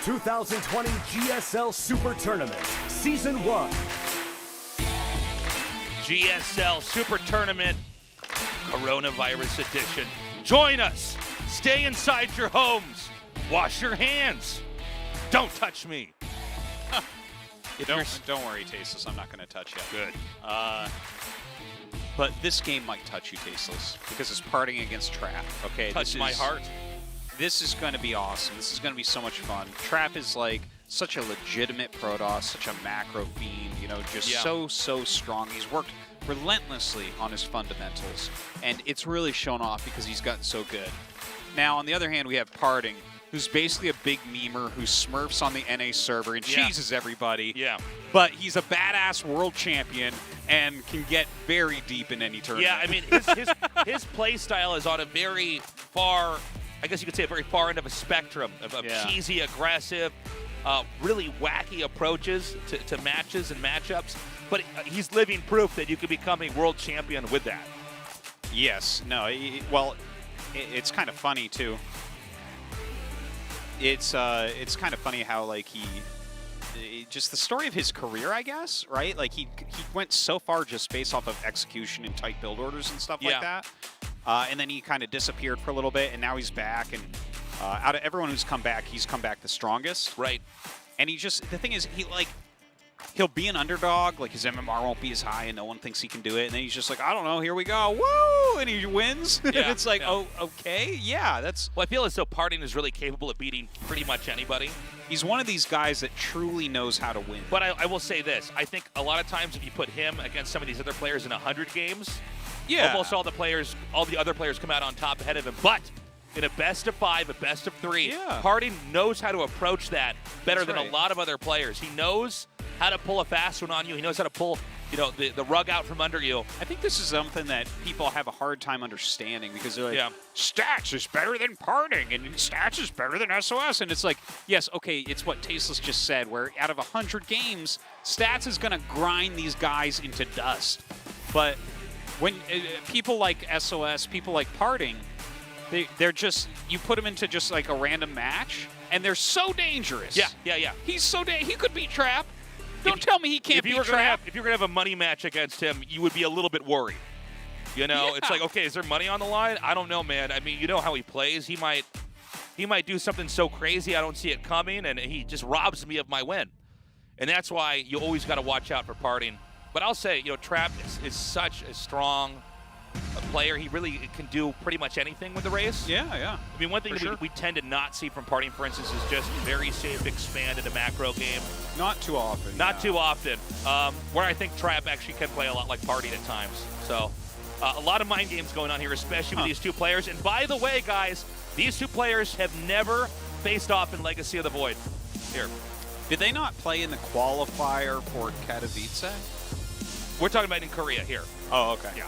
2020 GSL Super Tournament, Season 1. GSL Super Tournament, Coronavirus Edition. Join us. Stay inside your homes. Wash your hands. Don't touch me. Don't worry, Tasteless. I'm not going to touch you. Good. But this game might touch you, Tasteless, because it's parting against Trap. Okay. Touch my heart. This is going to be awesome. This is going to be so much fun. Trap is like such a legitimate Protoss, such a macro fiend, you know, just so strong. He's worked relentlessly on his fundamentals, and it's really shown off because he's gotten so good. Now, on the other hand, we have PartinG, who's basically a big memer who smurfs on the NA server and cheeses everybody. Yeah. But he's a badass world champion and can get very deep in any tournament. Yeah, I mean, his play style is on a very far, I guess you could say a very far end of a spectrum of cheesy, aggressive, really wacky approaches to matches and matchups. But he's living proof that you can become a world champion with that. Yes. No. Well, it's kind of funny too. It's kind of funny how like just the story of his career, I guess, right? Like he went so far just based off of execution and tight build orders and stuff like that. And then he kind of disappeared for a little bit, and now he's back. And out of everyone who's come back, he's come back the strongest. Right. And the thing is, he'll be an underdog, like his MMR won't be as high and no one thinks he can do it. And then he's just like, I don't know, here we go, woo! And he wins. And it's like, oh, okay, yeah, that's... Well, I feel as though PartinG is really capable of beating pretty much anybody. He's one of these guys that truly knows how to win. But I will say this, I think a lot of times if you put him against some of these other players in 100 games, almost all the other players come out on top ahead of him. But in a best of 5, a best of 3, PartinG knows how to approach that better than a lot of other players. He knows how to pull a fast one on you. He knows how to pull, the rug out from under you. I think this is something that people have a hard time understanding because they're like, Stats is better than PartinG, and Stats is better than SOS. And it's like, yes, okay, it's what Tasteless just said, where out of 100 games, Stats is going to grind these guys into dust. But when people like SOS, people like PartinG, they're just, you put them into just like a random match, and they're so dangerous. Yeah. He's so he could beat Trap. Don't tell me he can't beat Trap. If you're going to have a money match against him, you would be a little bit worried. It's like, okay, is there money on the line? I don't know, man. I mean, you know how he plays. He might do something so crazy I don't see it coming, and he just robs me of my win. And that's why you always got to watch out for PartinG. But I'll say, Trap is such a strong player. He really can do pretty much anything with the race. Yeah. I mean, one thing we tend to not see from PartinG, for instance, is just very safe expand in a macro game. Not too often. Not too often. Where I think Trap actually can play a lot like PartinG at times. So a lot of mind games going on here, especially with these two players. And by the way, guys, these two players have never faced off in Legacy of the Void. Here. Did they not play in the qualifier for Katowice? We're talking about in Korea here. Oh, okay. Yeah.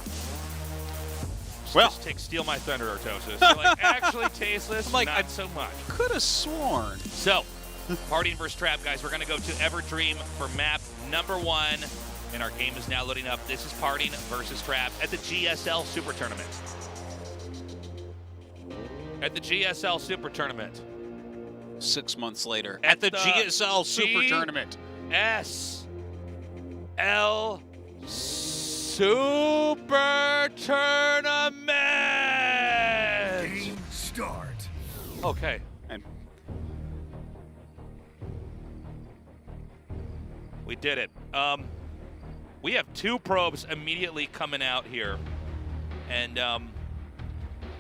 Well, just steal my thunder, Artosis. Like, actually, Tasteless, not so much. Could have sworn. So, PartinG versus Trap, guys. We're going to go to Everdream for map number 1, and our game is now loading up. This is PartinG versus Trap at the GSL Super Tournament. At the GSL Super Tournament. 6 months later. At the GSL Super Tournament. GSL Super Tournament! Game start. Okay. And we did it. We have 2 probes immediately coming out here. And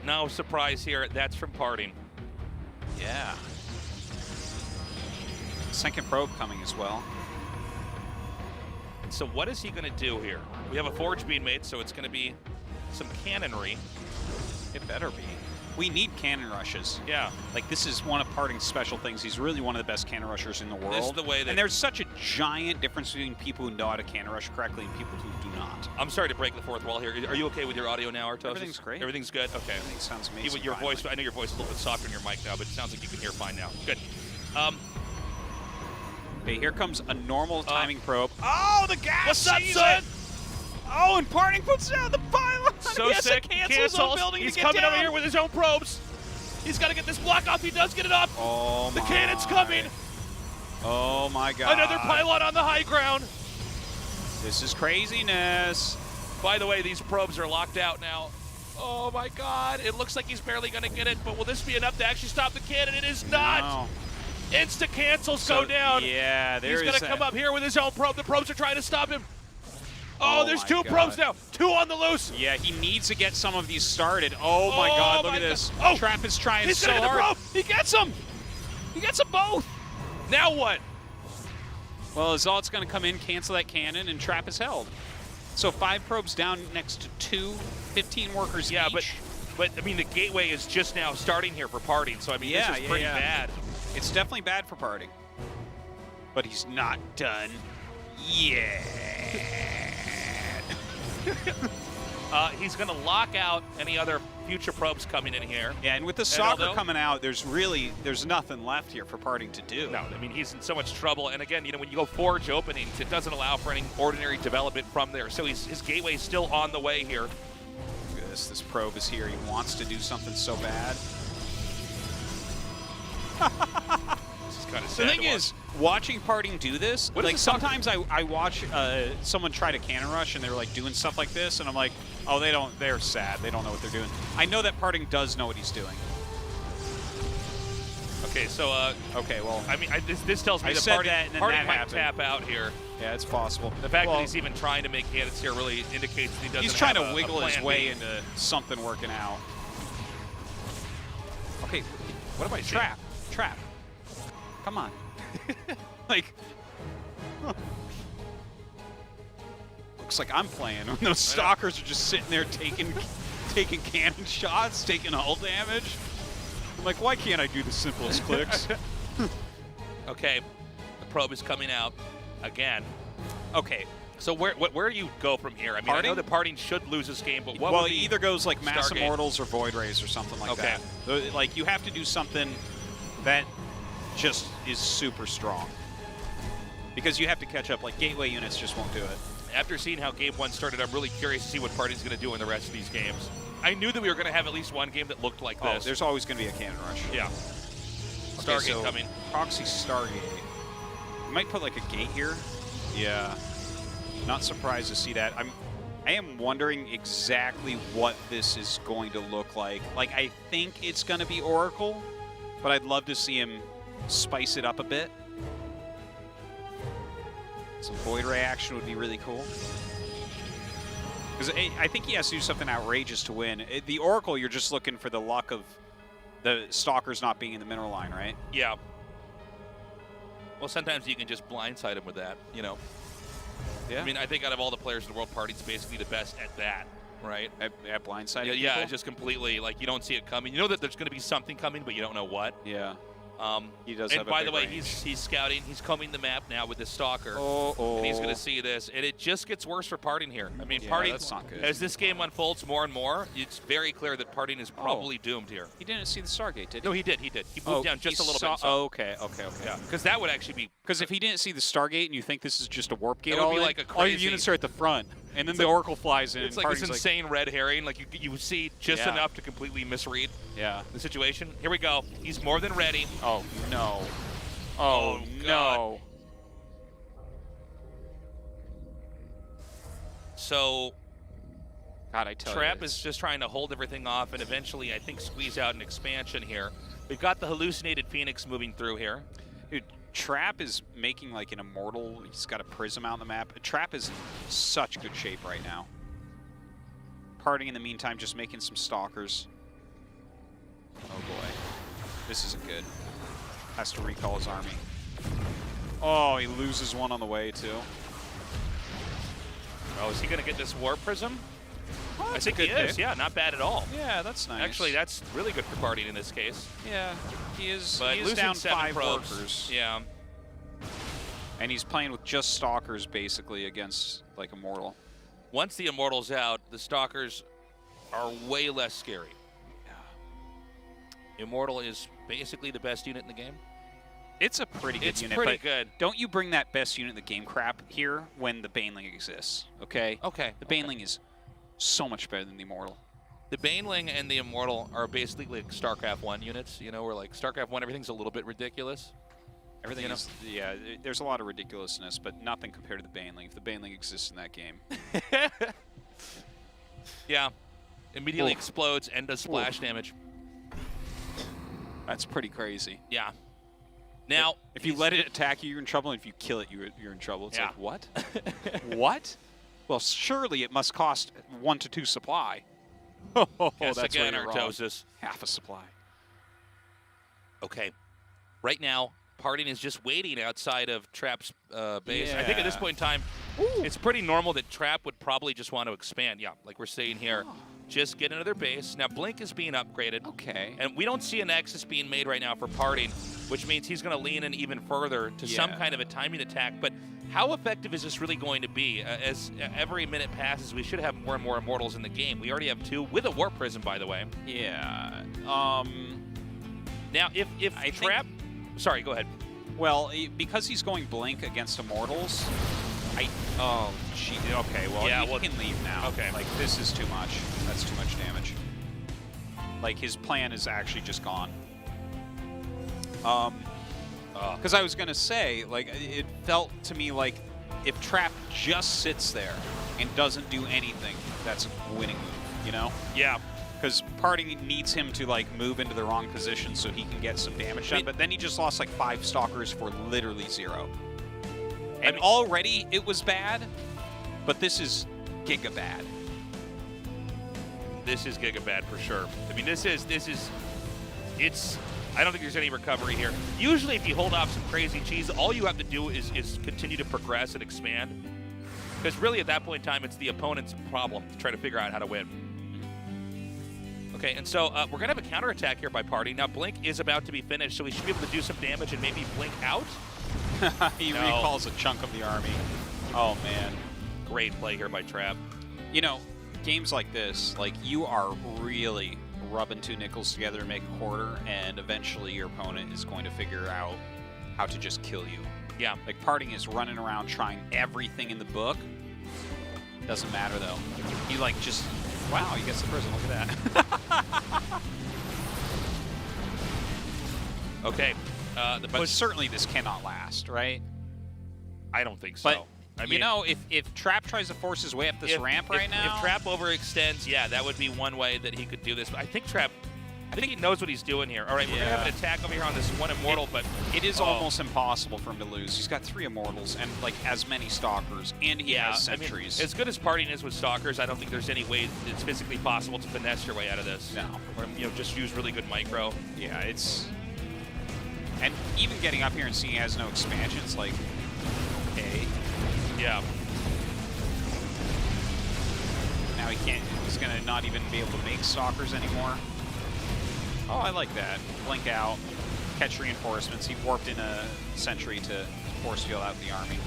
no surprise here, that's from PartinG. Yeah. Second probe coming as well. So what is he going to do here? We have a forge being made, so it's going to be some cannonry. It better be. We need cannon rushes. Yeah. Like, this is one of PartinG's special things. He's really one of the best cannon rushers in the world. This is the way that... And there's such a giant difference between people who know how to cannon rush correctly and people who do not. I'm sorry to break the fourth wall here. Are you okay with your audio now, Artosis? Everything's great. Everything's good? Okay. Everything sounds amazing. Even your voice, I know your voice is a little bit softer in your mic now, but it sounds like you can hear fine now. Good. Okay, here comes a normal timing probe. Oh, the gas! What's up, son? Oh, and PartinG puts down the pylon. So he has sick. to cancel his own building He's to get coming down. over here with his own probes. He's got to get this block off. He does get it off. Oh the my. cannon's coming. Oh my God. Another pylon on the high ground. This is craziness. By the way, these probes are locked out now. Oh my God. It looks like he's barely going to get it, but will this be enough to actually stop the cannon? It is not. No. Insta cancels go down. Yeah, he's going to come up here with his own probe. The probes are trying to stop him. Oh, there's two probes now. Two on the loose. Yeah, he needs to get some of these started. Oh my God, look at this. Oh, Trap is trying he's so gonna hit the hard. probe. He gets them. He gets them both. Now what? Well, Azalt's going to come in, cancel that cannon, and Trap is held. So 5 probes down next to 2, 15 workers yeah, each. but I mean, the gateway is just now starting here for PartinG, so I mean, this is pretty bad. It's definitely bad for PartinG. But he's not done yet. He's going to lock out any other future probes coming in here. Yeah, and with the soccer coming out, there's nothing left here for PartinG to do. No, I mean, he's in so much trouble. And again, you know, when you go forge openings, it doesn't allow for any ordinary development from there. So his gateway's still on the way here. Look at this. This probe is here. He wants to do something so bad. This is kind of sad. The thing is, watching PartinG do this, like sometimes I watch someone try to cannon rush and they're like doing stuff like this, and I'm like, oh, they're sad. They don't know what they're doing. I know that PartinG does know what he's doing. Okay, so okay, well, I mean, this tells me that PartinG might tap out here. Yeah, it's possible. The fact that he's even trying to make cannons here really indicates that he doesn't. He's trying have to wiggle his way B. into something working out. Okay, what am I seeing? Trap. Come on. Like, looks like I'm playing when those stalkers are just sitting there taking cannon shots, taking hull damage. I'm like, why can't I do the simplest clicks? Okay, the probe is coming out again. Okay. So where do you go from here? I mean, I know that PartinG should lose this game, but what well, would it either goes like Mass Stargate? Immortals or Void Rays or something like that. Like, you have to do something that just is super strong. Because you have to catch up. Like, gateway units just won't do it. After seeing how Game 1 started, I'm really curious to see what PartinG's going to do in the rest of these games. I knew that we were going to have at least one game that looked like this. Oh, there's always going to be a cannon rush. Yeah. Okay, Stargate so coming. Proxy Stargate. We might put like a gate here. Yeah. Not surprised to see that. I am wondering exactly what this is going to look like. Like, I think it's going to be Oracle, but I'd love to see him spice it up a bit. Some Void Ray action would be really cool. Because I think he has to do something outrageous to win. The Oracle, you're just looking for the luck of the Stalkers not being in the mineral line, right? Yeah. Well, sometimes you can just blindside him with that, you know. Yeah. I mean, I think out of all the players in the world, PartinG's basically the best at that, right? At blindside? Yeah, just completely, like, you don't see it coming. You know that there's going to be something coming, but you don't know what. Yeah. He does and have a by big the way, range. he's scouting. He's combing the map now with the Stalker. Oh. And he's going to see this. And it just gets worse for PartinG here. I mean, Yeah, PartinG, that's not good. as this game unfolds more and more, it's very clear that PartinG is probably doomed here. He didn't see the Stargate, did he? No, he did. He moved down just a little bit. Oh, okay. Yeah, because that would actually be... Because if he didn't see the Stargate and you think this is just a warp gate, It would be like a all your crazy- units are at the front, and then the Oracle flies in. It's and like this PartinG's insane red herring. Like, you see just Yeah. enough to completely misread yeah. the situation. Here we go. He's more than ready. Oh, no. Oh, no. So... God, I tell Trap you. is just trying to hold everything off and eventually, I think, squeeze out an expansion here. We've got the hallucinated Phoenix moving through here. Dude, Trap is making like an immortal. He's got a prism out on the map. Trap is in such good shape right now. PartinG in the meantime, just making some stalkers. Oh boy. This isn't good. Has to recall his army. Oh, he loses one on the way too. Oh, is he going to get this War Prism? Oh, I think he is. Yeah, not bad at all. Yeah, that's nice. Actually, that's really good for PartinG in this case. yeah, he is. But He is losing down 7 5 probes. workers. Yeah. And he's playing with just stalkers basically against like immortal. Once the Immortal's out, the Stalkers are way less scary. Immortal is basically the best unit in the game. It's a pretty good unit. It's pretty but good. Don't you bring that best unit in the game crap here when the Baneling exists, okay? Okay. The Baneling is so much better than the Immortal. The Baneling and the Immortal are basically like StarCraft 1 units, you know, where like StarCraft 1, everything's a little bit ridiculous. Everything is, yeah, there's a lot of ridiculousness, but nothing compared to the Baneling. If the Baneling exists in that game. Yeah. Immediately explodes and does splash damage. That's pretty crazy. Yeah. Now, if you let it attack you, you're in trouble, and if you kill it, you're in trouble. It's like, what? What? Well, surely it must cost 1 to 2 supply. Oh, yes, that's again, where you're Artosis. wrong. Half a supply. Okay. Right now, PartinG is just waiting outside of Trap's base. Yeah. I think at this point in time, it's pretty normal that Trap would probably just want to expand. Yeah, like we're saying here. Just get into their base. Now, Blink is being upgraded. Okay. And we don't see a Nexus being made right now for PartinG, which means he's going to lean in even further to some kind of a timing attack. But how effective is this really going to be? As every minute passes, we should have more and more Immortals in the game. We already have 2 with a Warp Prism, by the way. Yeah. Now, if Trap... Sorry, go ahead. Well, because he's going Blink against Immortals... Oh, gee. Okay, well, he can leave now. Okay. Like, this is too much. That's too much damage. Like, his plan is actually just gone. Because I was going to say, like, it felt to me like if Trap just sits there and doesn't do anything, that's a winning move, you know? Yeah. Because PartinG needs him to, like, move into the wrong position so he can get some damage done, but then he just lost, like, 5 Stalkers for literally 0. And already it was bad, but this is giga bad. This is giga bad for sure. I mean, it's, I don't think there's any recovery here. Usually if you hold off some crazy cheese, all you have to do is continue to progress and expand. Because really at that point in time, it's the opponent's problem to try to figure out how to win. Okay, and so we're going to have a counterattack here by PartinG. Now, Blink is about to be finished, so we should be able to do some damage and maybe Blink out. He recalls a chunk of the army. Oh, man. Great play here by Trap. You know, games like this, like, you are really rubbing 2 nickels together to make a quarter, and eventually your opponent is going to figure out how to just kill you. Yeah. Like, PartinG is running around trying everything in the book. Doesn't matter, though. He, like, just... Wow, he gets the prison. Look at that. Okay. But certainly this cannot last, right? I don't think so. But, I mean, you know, if Trap tries to force his way up this ramp right now... If Trap overextends, yeah, that would be one way that he could do this. But I think Trap... I think he knows what he's doing here. All right, we're going to have an attack over here on this one Immortal, but... It is almost impossible for him to lose. He's got 3 Immortals and, like, as many Stalkers, and he has sentries. I mean, as good as PartinG is with Stalkers, I don't think there's any way it's physically possible to finesse your way out of this. No. Or, you know, just use really good micro. Yeah, it's... And even getting up here and seeing he has no expansions, like, okay. Yeah. Now he can't, he's going to not even be able to make Stalkers anymore. Oh, I like that. Blink out, catch reinforcements. He warped in a sentry to force field out the army.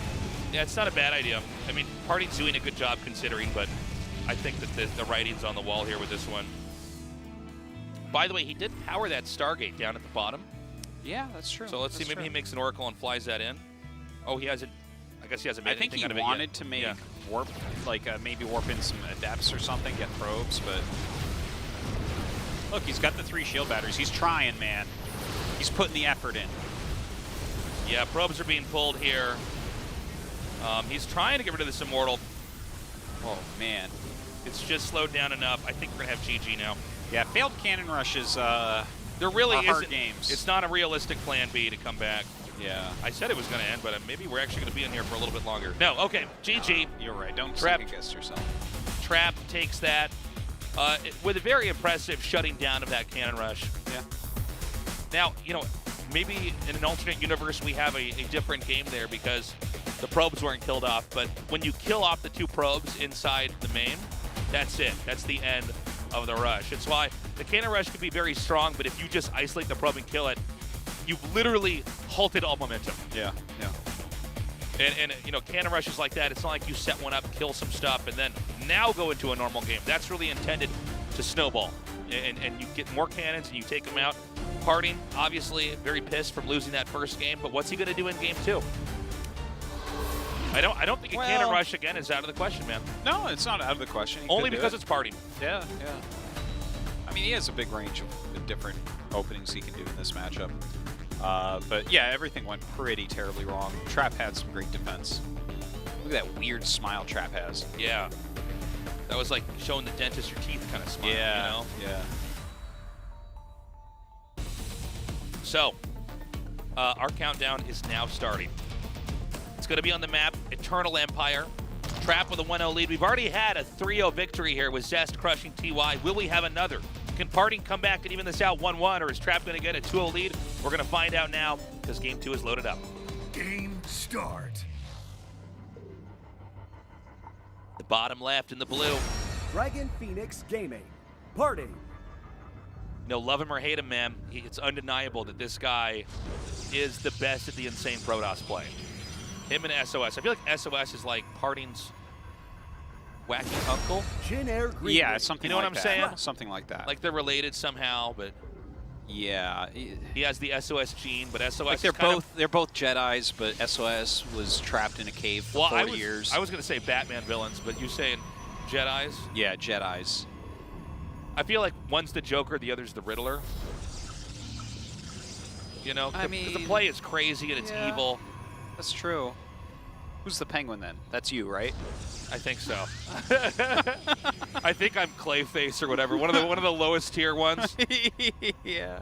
Yeah, it's not a bad idea. I mean, PartinG's doing a good job considering, but I think that the writing's on the wall here with this one. By the way, he did power that Stargate down at the bottom. Yeah, that's true. So let's see, maybe he makes an Oracle and flies that in. Oh, he hasn't. I guess he hasn't made anything out of it yet. I think he wanted to make warp, like maybe warp in some adepts or something, get probes, but look, he's got the 3 shield batteries. He's trying, man. He's putting the effort in. Yeah, probes are being pulled here. He's trying to get rid of this Immortal. Oh man, it's just slowed down enough. I think we're gonna have GG now. Yeah, failed cannon rushes. There really hard isn't. Games. It's not a realistic plan B to come back. Yeah. I said it was going to end, but maybe we're actually going to be in here for a little bit longer. No, okay. GG. You're right. Don't second guess yourself. Trap takes that with a very impressive shutting down of that cannon rush. Yeah. Now, you know, maybe in an alternate universe we have a different game there because the probes weren't killed off, but when you kill off the 2 probes inside the main, that's it. That's the end of the rush. It's why the cannon rush could be very strong, but if you just isolate the probe and kill it, you've literally halted all momentum. Yeah, yeah. And you know, cannon rushes like that, it's not like you set one up, kill some stuff, and then now go into a normal game. That's really intended to snowball. And you get more cannons and you take them out. PartinG, obviously, very pissed from losing that first game, but what's he going to do in game 2? I don't think a cannon rush again is out of the question, man. No, it's not out of the question. Only because it's PartinG. Yeah, yeah. mean, he has a big range of different openings he can do in this matchup. But yeah, everything went pretty terribly wrong. Trap had some great defense. Look at that weird smile Trap has. Yeah. That was like showing the dentist your teeth kind of smile, Yeah, you know? yeah. So, our countdown is now starting. It's going to be on the map, Eternal Empire. Trap with a 1-0 lead. We've already had a 3-0 victory here with Zest crushing TY. Will we have another? Can PartinG come back and even this out 1-1, or is Trap going to get a 2-0 lead? We're going to find out now because Game 2 is loaded up. Game start. The bottom left in the blue. Dragon Phoenix Gaming. PartinG. No, love him or hate him, man. It's undeniable that this guy is the best at the insane Protoss play. Him and SOS. I feel like SOS is like PartinG's wacky uncle. Jin Air Green. Yeah, something You know like what I'm that. saying? Something like that. Like they're related somehow, but yeah. he has the SOS gene, but SOS Like they're both Jedis, but SOS was trapped in a cave for 40 years. I was going to say Batman villains, but you're saying Jedis? Yeah, Jedis. I feel like one's the Joker, the other's the Riddler. You know, I because the mean, play is crazy and it's yeah. evil. That's true. Who's the Penguin then? That's you, right? I think so. I think I'm Clayface or whatever. One of the lowest tier ones. Yeah.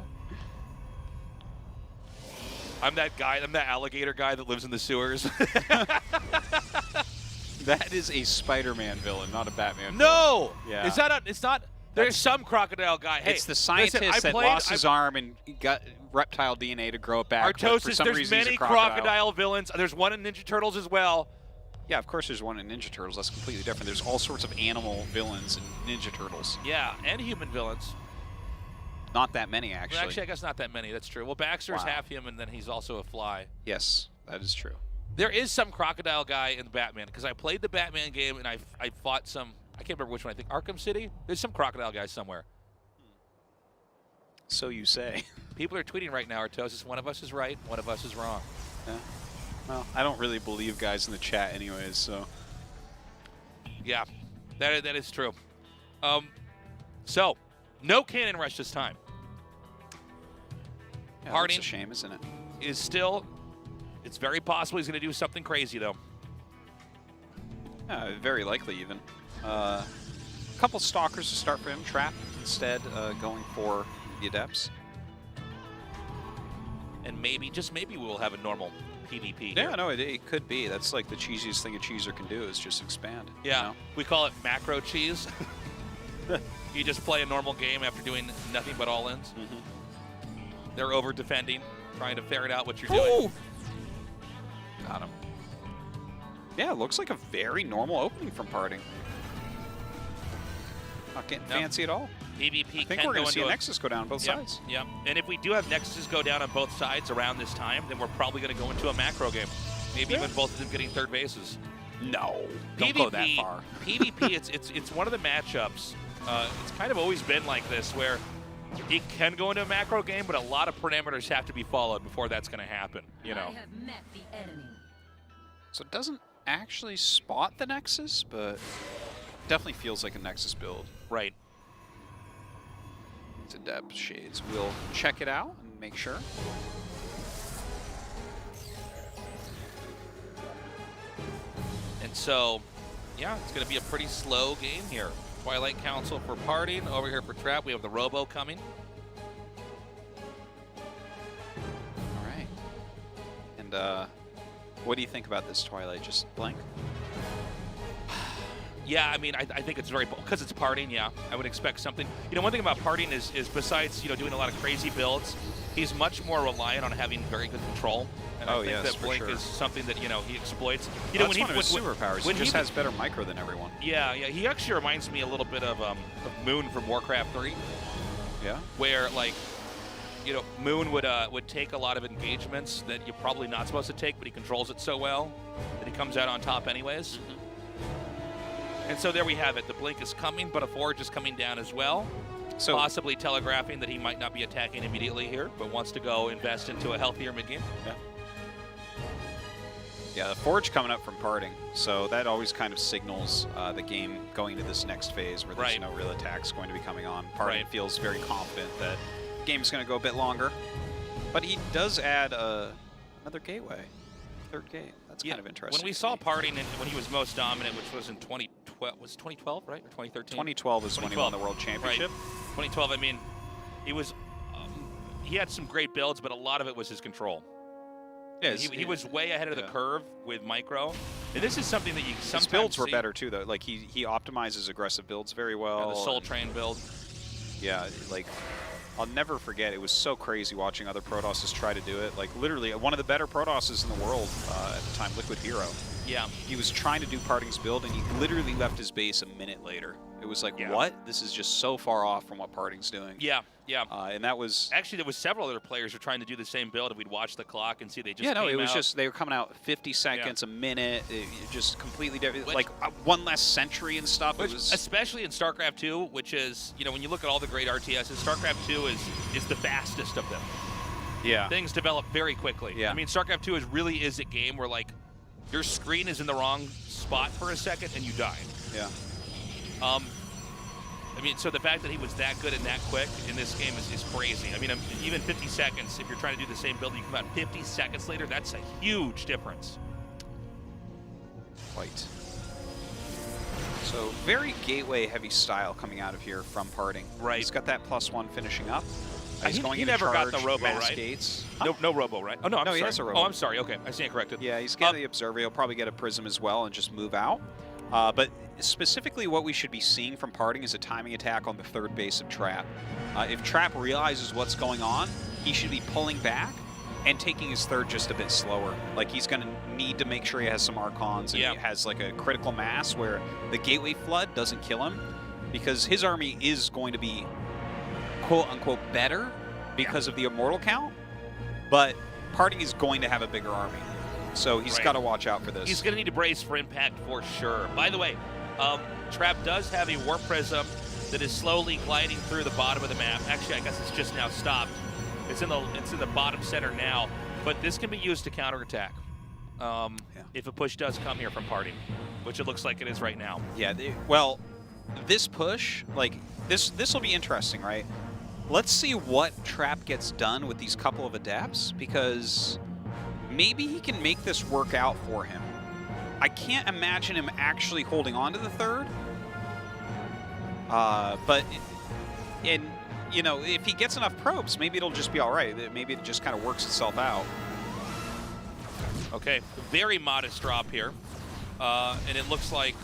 I'm that guy. I'm that alligator guy that lives in the sewers. That is a Spider-Man villain, not a Batman. No. Yeah. Is that a? It's not. There's some crocodile guy. Hey, It's the scientist that lost his arm and got reptile DNA to grow it back. But for Artosis, some there's reason he's many a crocodile. crocodile villains. There's one in Ninja Turtles as well. Yeah, of course there's one in Ninja Turtles. That's completely different. There's all sorts of animal villains in Ninja Turtles. Yeah, and human villains. Not that many, actually. Well, actually, I guess not that many. That's true. Well, Baxter's Wow. half human, then he's also a fly. Yes, that is true. There is some crocodile guy in Batman, because I played the Batman game and I fought some, I can't remember which one, I think Arkham City? There's some crocodile guy somewhere. So you say. People are tweeting right now, Artosis, one of us is right, one of us is wrong. Yeah. Well, I don't really believe guys in the chat anyways, so. Yeah, that is true. So, no cannon rush this time. Yeah, that's PartinG a shame, isn't it? is still, it's very possible he's going to do something crazy, though. Yeah, very likely even. A couple stalkers to start for him. Trap instead, going for the Adepts. And maybe, just maybe, we'll have a normal PvP Yeah, here. no, it could be. That's like the cheesiest thing a cheeser can do is just expand. Yeah, You know? we call it macro cheese. You just play a normal game after doing nothing but all-ins. They're over-defending, trying to ferret out what you're doing. Got him. Yeah, it looks like a very normal opening from PartinG. Not getting fancy at all. PvP I think we're going to see a Nexus go down both sides. Yep. And if we do have Nexuses go down on both sides around this time, then we're probably going to go into a macro game. Maybe even both of them getting third bases. No, PvP, don't go that far. PvP, it's one of the matchups. It's kind of always been like this, where it can go into a macro game, but a lot of parameters have to be followed before that's going to happen. You know. I have met the enemy. So it doesn't actually spot the Nexus, but definitely feels like a Nexus build. Right. It's Adept Shades. We'll check it out and make sure. And so, yeah, it's going to be a pretty slow game here. Twilight Council for PartinG. Over here for Trap, we have the Robo coming. All right. And what do you think about this Twilight? Just blank? Yeah, I mean, I think it's very, because it's PartinG, yeah, I would expect something. You know, one thing about PartinG is besides, you know, doing a lot of crazy builds, he's much more reliant on having very good control. And I think that Blink is something that, you know, he exploits. You know, that's one of his superpowers. He just has better micro than everyone. Yeah, he actually reminds me a little bit of Moon from Warcraft 3. Yeah? Where, like, you know, Moon would take a lot of engagements that you're probably not supposed to take, but he controls it so well that he comes out on top anyways. And so there we have it. The Blink is coming, but a Forge is coming down as well. So possibly telegraphing that he might not be attacking immediately here, but wants to go invest into a healthier mid-game. Yeah. Yeah, the Forge coming up from Parting, so that always kind of signals the game going to this next phase where there's no real attacks going to be coming on. Parting feels very confident that the game's going to go a bit longer, but he does add another gateway, third gate. That's kind of interesting. When we saw Parting when he was most dominant, which was in 2012, was it 2012, right, or 2013? 2012 is when he won the World Championship. Right. 2012. I mean, he was he had some great builds, but a lot of it was his control. Yeah, he was way ahead of the curve with micro, and this is something that you sometimes his builds were better too, though. Like he optimizes aggressive builds very well. The Soul Train build. Yeah, like I'll never forget. It was so crazy watching other Protosses try to do it. Like literally, one of the better Protosses in the world at the time, Liquid Hero. Yeah. He was trying to do Parting's build, and he literally left his base a minute later. It was like, what? This is just so far off from what Parting's doing. Yeah, yeah. And that was... Actually, there was several other players who were trying to do the same build, and we'd watch the clock and see they just it was out. just, they were coming out 50 seconds, a minute, just completely different. Like, one less century and stuff. It was... Especially in StarCraft 2, which is, you know, when you look at all the great RTSs, StarCraft 2 is the fastest of them. Yeah. Things develop very quickly. Yeah. I mean, StarCraft 2 really is a game where, like, your screen is in the wrong spot for a second and you die. Yeah. I mean, so the fact that he was that good and that quick in this game is crazy. I mean, even 50 seconds, if you're trying to do the same build, you come out 50 seconds later, that's a huge difference. Quite. So very gateway heavy style coming out of here from Parting. Right. He's got that +1 finishing up. He's going he into never got the charge, Robo, mass right? Gates. No Robo, right? Oh, no, I'm sorry. He has a Robo. Oh, I'm sorry. Okay, I stand corrected. Yeah, he's getting the Observer. He'll probably get a Prism as well and just move out. But specifically what we should be seeing from Parting is a timing attack on the third base of Trap. If Trap realizes what's going on, he should be pulling back and taking his third just a bit slower. Like, he's going to need to make sure he has some Archons and he has, like, a critical mass where the Gateway Flood doesn't kill him, because his army is going to be quote-unquote better because of the Immortal count, but Parting is going to have a bigger army. So he's got to watch out for this. He's going to need to brace for impact for sure. By the way, Trap does have a Warp Prism that is slowly gliding through the bottom of the map. Actually, I guess it's just now stopped. It's in the bottom center now, but this can be used to counterattack if a push does come here from Parting, which it looks like it is right now. Yeah, well, this push, like, this will be interesting, right? Let's see what Trap gets done with these couple of adepts, because maybe he can make this work out for him. I can't imagine him actually holding on to the third. You know, if he gets enough probes, maybe it'll just be all right. Maybe it just kind of works itself out. Okay, very modest drop here. And it looks like,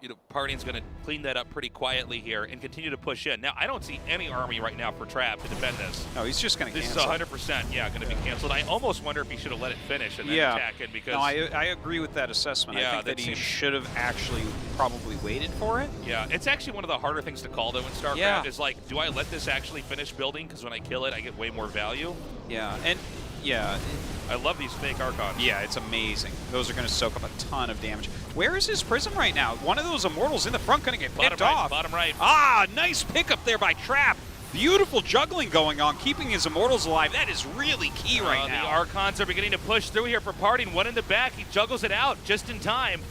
you know, Parting's going to clean that up pretty quietly here and continue to push in. Now, I don't see any army right now for Trap to defend this. No, he's just going to cancel. This is 100%, going to be canceled. I almost wonder if he should have let it finish and then attack it, because... No, I agree with that assessment. I think that he should have actually probably waited for it. Yeah, it's actually one of the harder things to call, though, in StarCraft. Is like, do I let this actually finish building? Because when I kill it, I get way more value. Yeah, and... Yeah. I love these fake Archons. Yeah, it's amazing. Those are going to soak up a ton of damage. Where is his Prism right now? One of those Immortals in the front going to get picked off. Bottom right. Ah, nice pickup there by Trap. Beautiful juggling going on, keeping his Immortals alive. That is really key right now. The Archons are beginning to push through here for Parting. One in the back. He juggles it out just in time.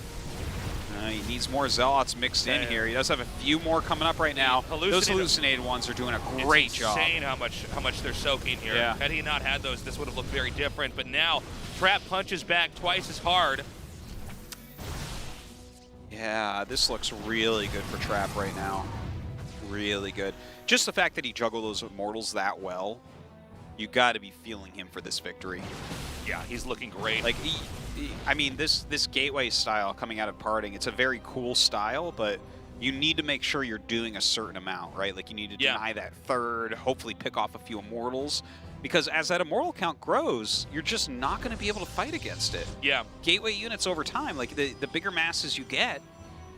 He needs more Zealots mixed in here. He does have a few more coming up right now. Those hallucinated ones are doing a great job. It's insane how much they're soaking here. Yeah. Had he not had those, this would have looked very different. But now, Trap punches back twice as hard. Yeah, this looks really good for Trap right now. Really good. Just the fact that he juggled those Immortals that well, you got to be feeling him for this victory. Yeah, he's looking great. Like, I mean, this gateway style coming out of Parting, it's a very cool style, but you need to make sure you're doing a certain amount, right? Like, you need to deny that third, hopefully pick off a few Immortals, because as that Immortal count grows, you're just not going to be able to fight against it. Yeah. Gateway units over time, like, the bigger masses you get,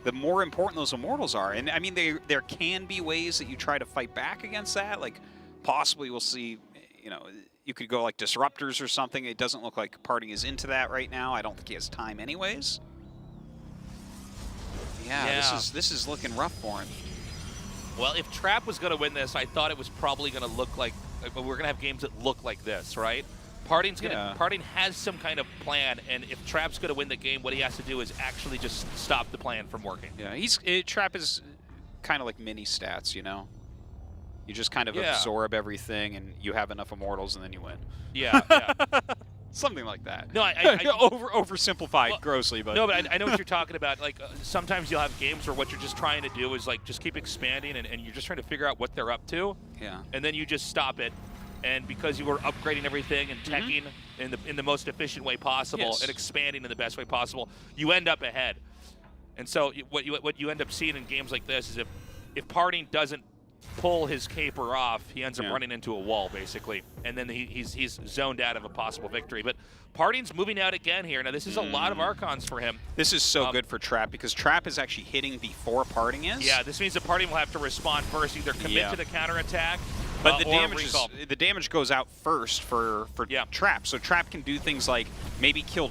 the more important those Immortals are. And, I mean, there can be ways that you try to fight back against that. Like, possibly we'll see, you know, you could go like Disruptors or something. It doesn't look like Parting is into that right now. I don't think he has time anyways. Yeah. This is looking rough for him. Well, if Trap was going to win this, I thought it was probably going to look like, we're going to have games that look like this, right? Parting has some kind of plan, and if Trap's gonna win the game, what he has to do is actually just stop the plan from working. Yeah, Trap is kind of like mini stats, you know. You just kind of absorb everything, and you have enough immortals, and then you win. Yeah. Something like that. No, oversimplified grossly, but no, but I know what you're talking about. Like sometimes you'll have games where what you're just trying to do is like just keep expanding, and you're just trying to figure out what they're up to. Yeah. And then you just stop it, and because you were upgrading everything and teching in the most efficient way possible and expanding in the best way possible, you end up ahead. And so what you end up seeing in games like this is if Parting doesn't pull his caper off, he ends up running into a wall, basically, and then he's zoned out of a possible victory. But Parting's moving out again here. Now, this is a lot of Archons for him. This is so good for Trap, because Trap is actually hitting before Parting is. Yeah, this means that Parting will have to respond first, either commit to the counterattack, but the damage goes out first for Trap, so Trap can do things like maybe kill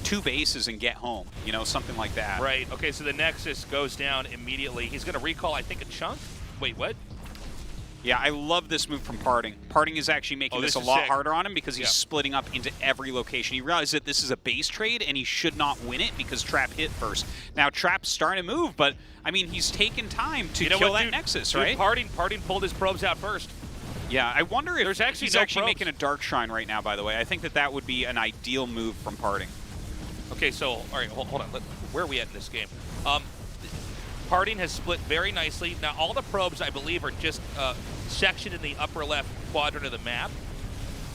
2 bases and get home, you know, something like that. Right, okay, so the Nexus goes down immediately. He's going to recall, I think, a chunk. Wait, what? Yeah, I love this move from Parting. Parting is actually making this a lot harder on him because he's splitting up into every location. He realized that this is a base trade and he should not win it because Trap hit first. Now Trap's starting to move, but I mean, he's taken time to kill that Nexus, right? Parting pulled his probes out first. Yeah, I wonder if he's no actually probes. making a Dark Shrine right now, by the way. I think that would be an ideal move from Parting. Okay, so, all right, hold on. Where are we at in this game? Parting has split very nicely. Now, all the probes, I believe, are just sectioned in the upper left quadrant of the map.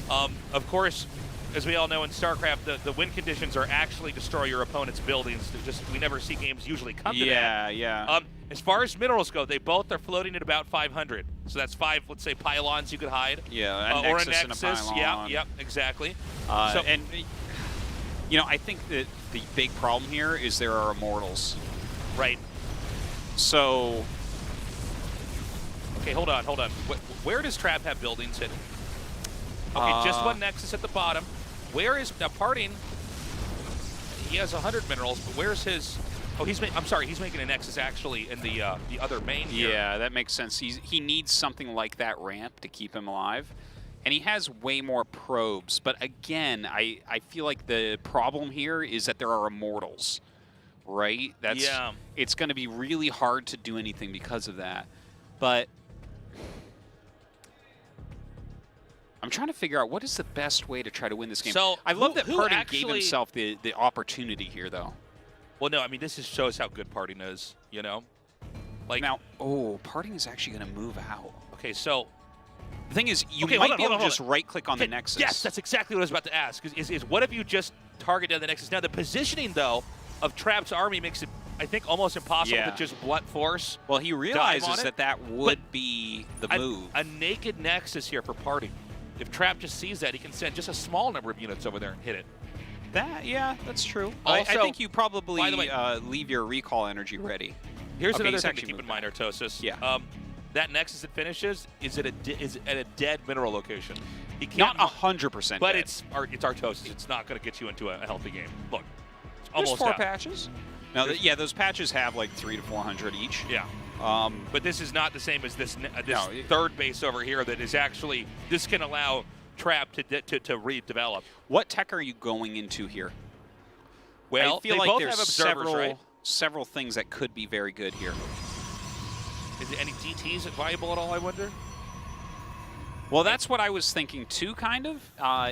Of course, as we all know in StarCraft, the win conditions are actually destroy your opponent's buildings. We never see games usually come to that. Yeah. As far as minerals go, they both are floating at about 500. So that's 5, let's say, pylons you could hide. Yeah, or a Nexus Nexus. and a pylon. Yep, exactly. And, you know, I think that the big problem here is there are immortals. Right. So, okay, hold on. Where does Trap have buildings hidden? Okay, just one Nexus at the bottom. Where is now Parting? He has 100 minerals, but where's his? Oh, he's making a Nexus actually in the other main here. Yeah, that makes sense. He needs something like that ramp to keep him alive, and he has way more probes. But again, I feel like the problem here is that there are immortals. Right? It's going to be really hard to do anything because of that. But I'm trying to figure out what is the best way to try to win this game. So I love that Parting gave himself the opportunity here, though. Well, no, I mean, this just shows how good Parting is, you know? Like now, Parting is actually going to move out. Okay, so the thing is, you might be able to just right-click on the Nexus. Yes, that's exactly what I was about to ask. Is what if you just target down the Nexus? Now, the positioning, though, of Trap's army makes it, I think, almost impossible to just blunt force. Well, he realizes that would be the move. A naked Nexus here for Parting. If Trap just sees that, he can send just a small number of units over there and hit it. That's true. Also, I think you probably leave your recall energy ready. Here's another thing to keep in mind, Artosis. Yeah. That Nexus that finishes is at a dead mineral location. He Not can't 100%. But it's Artosis. It's not going to get you into a healthy game. Look. There's 4 patches. No, those patches have like 300 to 400 each. Yeah. But this is not the same as this third base over here that is actually, this can allow Trap to redevelop. What tech are you going into here? Well, I feel they like both there's have observers, several things that could be very good here. Is there any DTs viable at all, I wonder? Well, that's what I was thinking too, kind of.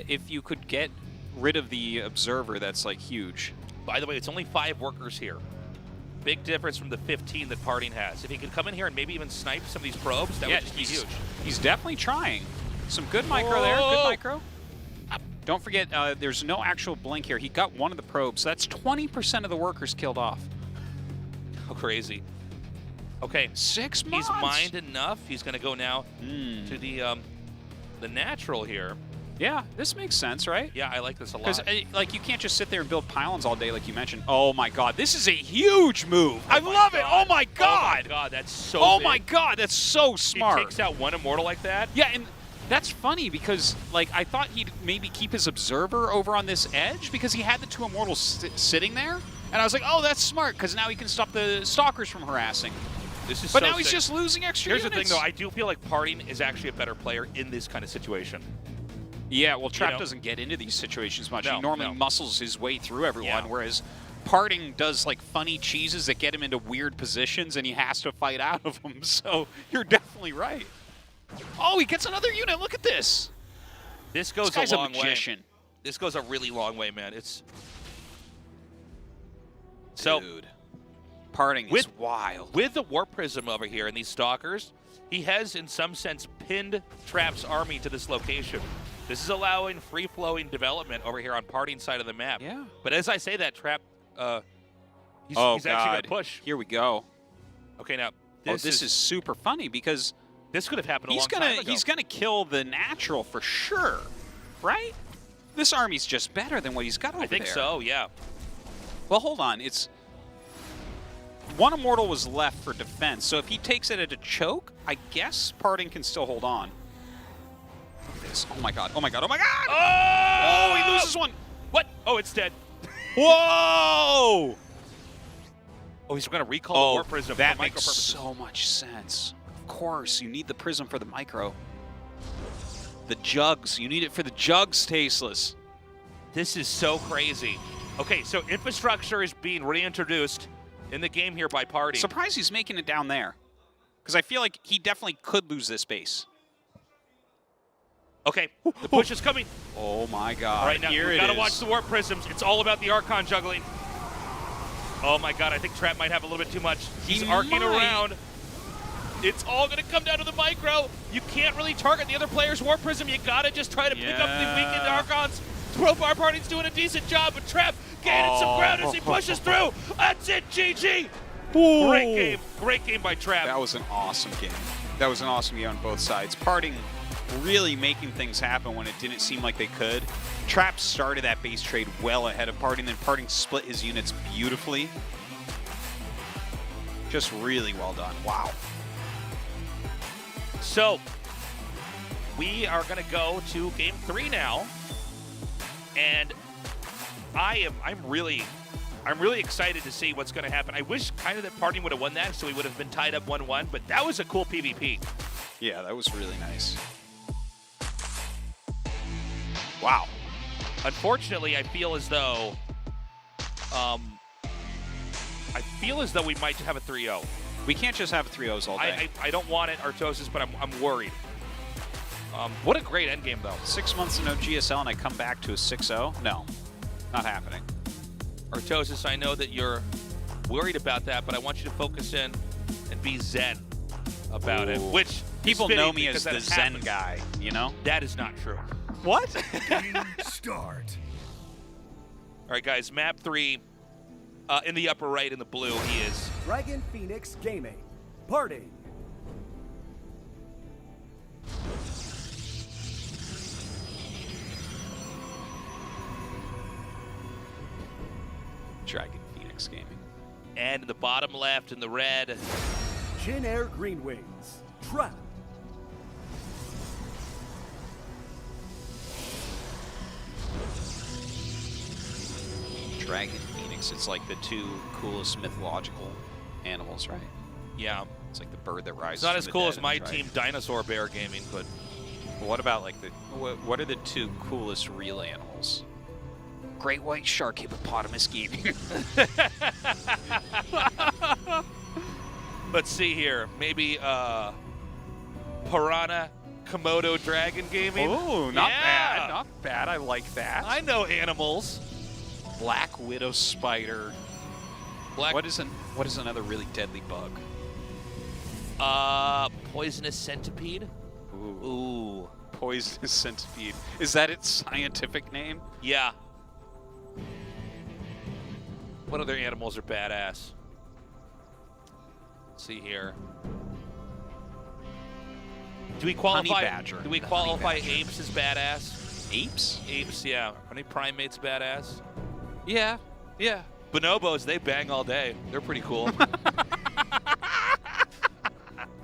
If you could get rid of the observer, that's like huge. By the way, it's only 5 workers here. Big difference from the 15 that Parting has. If he could come in here and maybe even snipe some of these probes, that would just be huge. He's definitely trying. Some good micro there. Good micro. Don't forget, there's no actual blink here. He got one of the probes. That's 20% of the workers killed off. How crazy. Okay. 6 months. He's mined enough. He's going to go now to the natural here. Yeah, this makes sense, right? Yeah, I like this a lot. Because, like, you can't just sit there and build pylons all day like you mentioned. Oh, my God. This is a huge move. I love it. Oh, my God. Oh, my God. That's so Oh, big. my God. That's so smart. He takes out one immortal like that? Yeah, and that's funny because, like, I thought he'd maybe keep his observer over on this edge because he had the 2 immortals sitting there. And I was like, oh, that's smart because now he can stop the stalkers from harassing. This is but now he's just losing extra units. units. The thing, though. I do feel like Parting is actually a better player in this kind of situation. Yeah, well, Trap You know? doesn't get into these situations much. No, He normally no. muscles his way through everyone, Yeah. whereas PartinG does like funny cheeses that get him into weird positions, and he has to fight out of them. So you're definitely right. Oh, he gets another unit. Look at this. This goes This guy's a long magician. way. This goes a really long way, man. It's so Dude, PartinG is wild. with the Warp Prism over here and these Stalkers, he has, in some sense, pinned Trap's army to this location. This is allowing free-flowing development over here on PartinG's side of the map. Yeah. But as I say that, Trap, he's Oh, actually going to push. Here we go. Okay, now This is super funny because this could have happened a long time ago. he's gonna kill the natural for sure, right? This army's just better than what he's got over there. I think so, yeah. Well, hold on. It's one immortal was left for defense, so if he takes it at a choke, I guess PartinG can still hold on. Look at this. Oh my god. Oh my god. Oh my god! Oh! Oh, he loses one. What? Oh, it's dead. Whoa! Oh, he's going to recall the Warp Prism that for micro makes purposes. so much sense. Of course, you need the prism for the micro. The jugs. You need it for the jugs, Tasteless. This is so crazy. Okay, so infrastructure is being reintroduced in the game here by PartinG. Surprised he's making it down there. Because I feel like he definitely could lose this base. Okay, the push is coming. Oh my god. All right, now Here we've it got to is. watch the Warp Prisms. It's all about the Archon juggling. Oh my god, I think Trap might have a little bit too much. He's arcing around. It's all going to come down to the micro. You can't really target the other player's Warp Prism. You got to just try to pick up the weakened Archons. Profile PartinG's doing a decent job, but Trap gaining some ground as he pushes through. That's it, GG. Ooh. Great game by Trap. That was an awesome game. That was an awesome game on both sides. PartinG really making things happen when it didn't seem like they could. Trap started that base trade well ahead of PartinG, then PartinG split his units beautifully. Just really well done. Wow. So, we are going to go to game 3 now. And I'm really excited to see what's going to happen. I wish kind of that PartinG would have won that, so we would have been tied up 1-1, but that was a cool PvP. Yeah, that was really nice. Wow. Unfortunately, I feel as though we might have a 3-0. We can't just have 3-0s all day. I don't want it, Artosis, but I'm worried. What a great endgame, though. 6 months to no GSL and I come back to a 6-0? No, not happening. Artosis, I know that you're worried about that, but I want you to focus in and be zen about it. Which people is know fitting me as because the that has Zen happened. guy, you know? That is not true. What? Start. All right, guys, map 3 in the upper right in the blue, he is. Dragon Phoenix Gaming. PartinG. Dragon Phoenix Gaming. And in the bottom left in the red, Jin Air Green Wings. Trap. Dragon Phoenix, it's like the two coolest mythological animals, right? yeah. It's like the bird that rises It's not from as the cool dead as and my the dragon. team, Dinosaur Bear Gaming, but What about like the, what are the two coolest real animals? Great White Shark Hippopotamus Gaming. let's see here. Maybe Piranha Komodo Dragon Gaming. Oh, not Yeah. bad. Not bad. I like that. I know animals. Black Widow Spider. Black What is another really deadly bug? Poisonous Centipede. Ooh. Poisonous centipede. Is that its scientific name? Yeah. What other animals are badass? Let's see here. Do we qualify? Honey badger. Do we The qualify honey badger. apes as badass? Apes? Apes, yeah. Are any primates badass? Yeah. Yeah. Bonobos, they bang all day. They're pretty cool.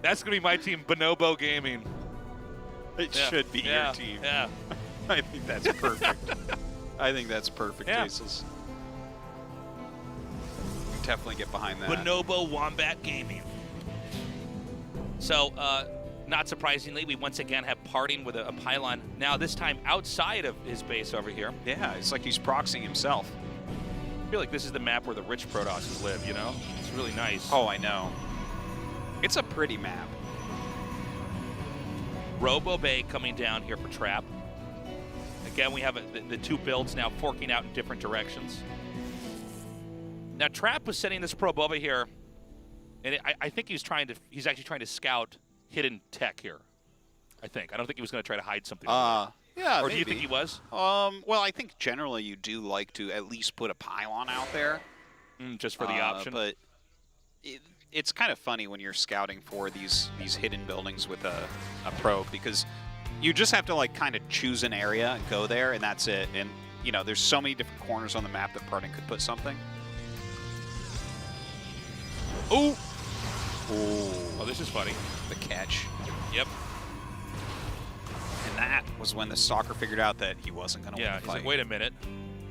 That's gonna be my team, Bonobo Gaming. It Yeah. should be Yeah. your team. Yeah. I think that's perfect. I think that's perfect, Yeah. Tasteless. You can definitely get behind that. Bonobo Wombat Gaming. So, Not surprisingly, we once again have PartinG with a pylon. Now this time outside of his base over here. Yeah, it's like he's proxying himself. I feel like this is the map where the rich Protosses live, you know? It's really nice. Oh, I know. It's a pretty map. Robo Bay coming down here for Trap. Again, we have the two builds now forking out in different directions. Now Trap was setting this probe over here, and I think he's actually trying to scout hidden tech here. I don't think he was going to try to hide something. Yeah, or maybe. do you think he was? Well, I think generally you do like to at least put a pylon out there. Just for the option. But it's kind of funny when you're scouting for these hidden buildings with a probe, because you just have to like kind of choose an area and go there, and that's it. And you know, there's so many different corners on the map that PartinG could put something. Ooh. Oh, this is funny. The catch. Yep. And that was when the stalker figured out that he wasn't going to win the he's fight. like, wait a minute.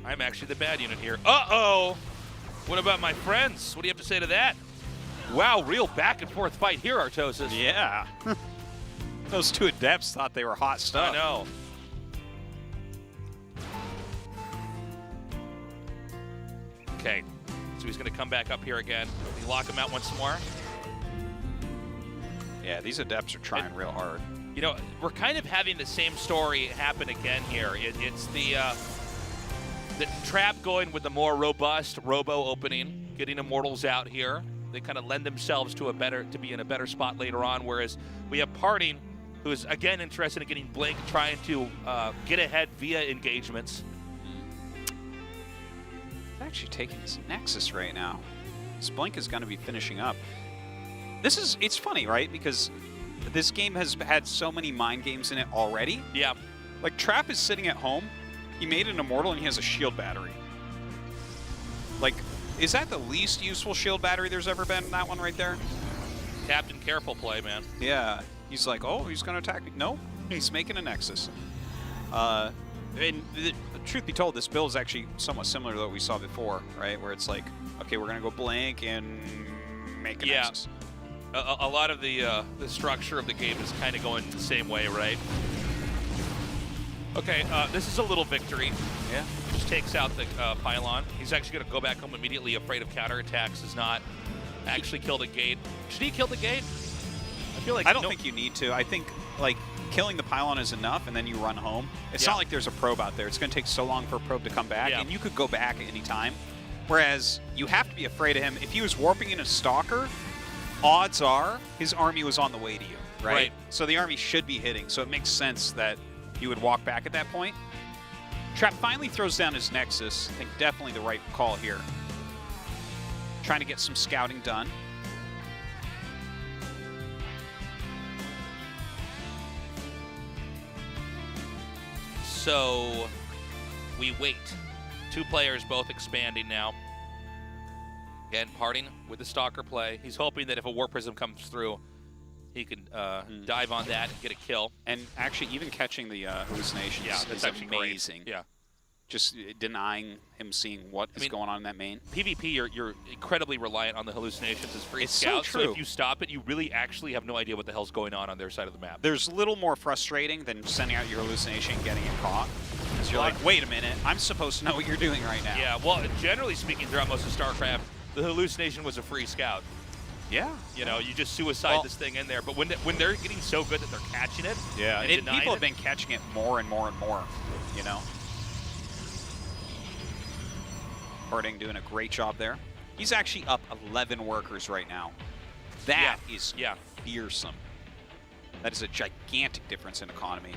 I'm actually the bad unit here. Uh-oh. What about my friends? What do you have to say to that? Wow, real back and forth fight here, Artosis. Yeah. Those two adepts thought they were hot stuff. I know. Okay. So he's going to come back up here again. You lock him out once more. Yeah, these adepts are trying real hard. You know, we're kind of having the same story happen again here. It's the Trap going with the more robust Robo opening, getting Immortals out here. They kind of lend themselves to be in a better spot later on, whereas we have PartinG, who is again interested in getting Blink, trying to get ahead via engagements. He's actually taking his Nexus right now. This Blink is going to be finishing up. It's funny, right? Because this game has had so many mind games in it already. Yeah. Like, Trap is sitting at home. He made an Immortal, and he has a shield battery. Like, is that the least useful shield battery there's ever been, that one right there? Captain Careful play, man. Yeah. He's like, oh, he's going to attack me. No, he's making a Nexus. And truth be told, this build is actually somewhat similar to what we saw before, right? Where it's like, okay, we're going to go Blink and make a Nexus. A lot of the structure of the game is kind of going the same way, right? Okay, this is a little victory. Yeah. Just takes out the pylon. He's actually going to go back home immediately, afraid of counterattacks, does not actually kill the gate. Should he kill the gate? I feel like I don't think you need to. I think, like, killing the pylon is enough, and then you run home. It's not like there's a probe out there. It's going to take so long for a probe to come back, and you could go back at any time. Whereas you have to be afraid of him. If he was warping in a Stalker, odds are his army was on the way to you, right? So the army should be hitting, so it makes sense that you would walk back at that point. Trap finally throws down his Nexus. I think definitely the right call here. Trying to get some scouting done. So we wait. Two players both expanding now. Again, PartinG with the Stalker play. He's hoping that if a War Prism comes through, he can dive on that and get a kill. And actually, even catching the hallucinations that's is actually amazing. Great. Yeah. Just denying him seeing what is going on in that main. PvP, you're incredibly reliant on the hallucinations as free It's scouts. so true. If you stop it, you really actually have no idea what the hell's going on their side of the map. There's little more frustrating than sending out your hallucination and getting it caught. Because you're like, wait a minute, I'm supposed to know what you're doing right now. Yeah, well, generally speaking, throughout most of StarCraft, the hallucination was a free scout. Yeah. You know, you just suicide this thing in there. But when they're getting so good that they're catching it, and people have been catching it more and more and more, you know. PartinG doing a great job there. He's actually up 11 workers right now. That is fearsome. That is a gigantic difference in economy.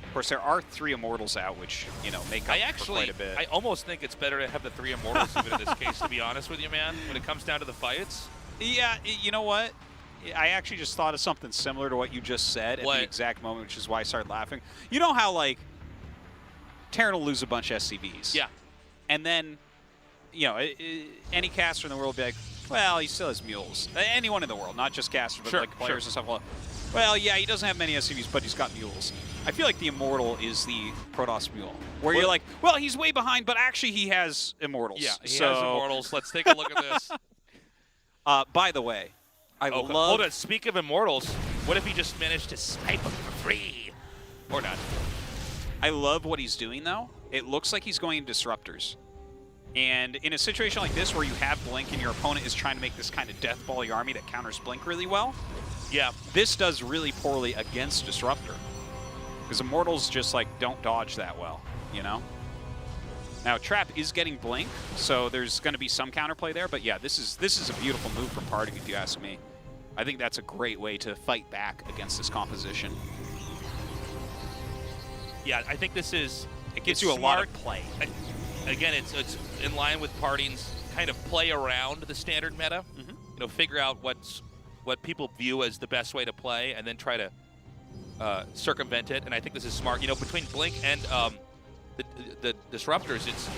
Of course, there are 3 Immortals out, which, you know, make up for quite a bit. I almost think it's better to have the 3 Immortals even in this case, to be honest with you, man, when it comes down to the fights. Yeah, you know what? I actually just thought of something similar to what you just said at the exact moment, which is why I started laughing. You know how, like, Terran will lose a bunch of SCVs. Yeah. And then, you know, any caster in the world will be like, well, he still has mules. Anyone in the world, not just casters, but like players and stuff. Well, yeah, he doesn't have many SCVs, but he's got mules. I feel like the Immortal is the Protoss mule, where you're like, well, he's way behind, but actually he has Immortals. Yeah, he has Immortals. Let's take a look at this. By the way, I love... Hold on, speak of Immortals. What if he just managed to snipe him for free? Or not. I love what he's doing, though. It looks like he's going disruptors. And in a situation like this where you have Blink and your opponent is trying to make this kind of death ball army that counters Blink really well, yeah, this does really poorly against Disruptor. Because Immortals just, like, don't dodge that well, you know? Now, Trap is getting Blink, so there's going to be some counterplay there. But yeah, this is a beautiful move from PartinG, if you ask me. I think that's a great way to fight back against this composition. Yeah, I think this is... It gives you a lot of play. Again, it's in line with PartinG's kind of play around the standard meta. Mm-hmm. You know, figure out what people view as the best way to play, and then try to circumvent it. And I think this is smart. You know, between Blink and the disruptors, it's.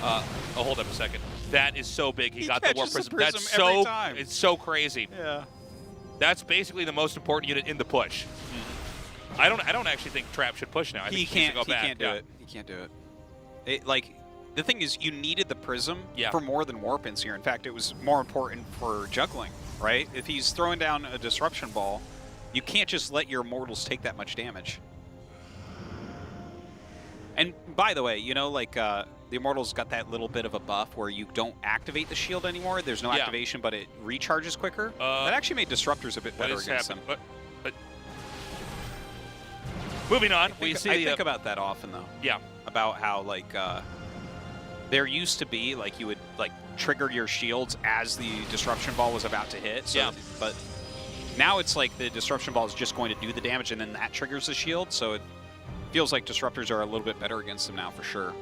Oh, hold up a second. That is so big. He got the Warp Prism. That's so. It's so crazy. Yeah. That's basically the most important unit in the push. Mm-hmm. I don't actually think Trap should push now. I think he should go back. He can't do it. He can't do it. Like, the thing is, you needed the Prism yeah. for more than Warp-ins here. In fact, it was more important for juggling, right? If he's throwing down a Disruption Ball, you can't just let your Immortals take that much damage. And by the way, you know, like, the Immortals got that little bit of a buff where you don't activate the shield anymore. There's no activation, but it recharges quicker. That actually made Disruptors a bit better against them. Moving on, I think about that often, though. Yeah. About how, like, there used to be, like, you would, like, trigger your shields as the Disruption Ball was about to hit. So, yeah. But now it's like the Disruption Ball is just going to do the damage, and then that triggers the shield. So it feels like Disruptors are a little bit better against them now, for sure.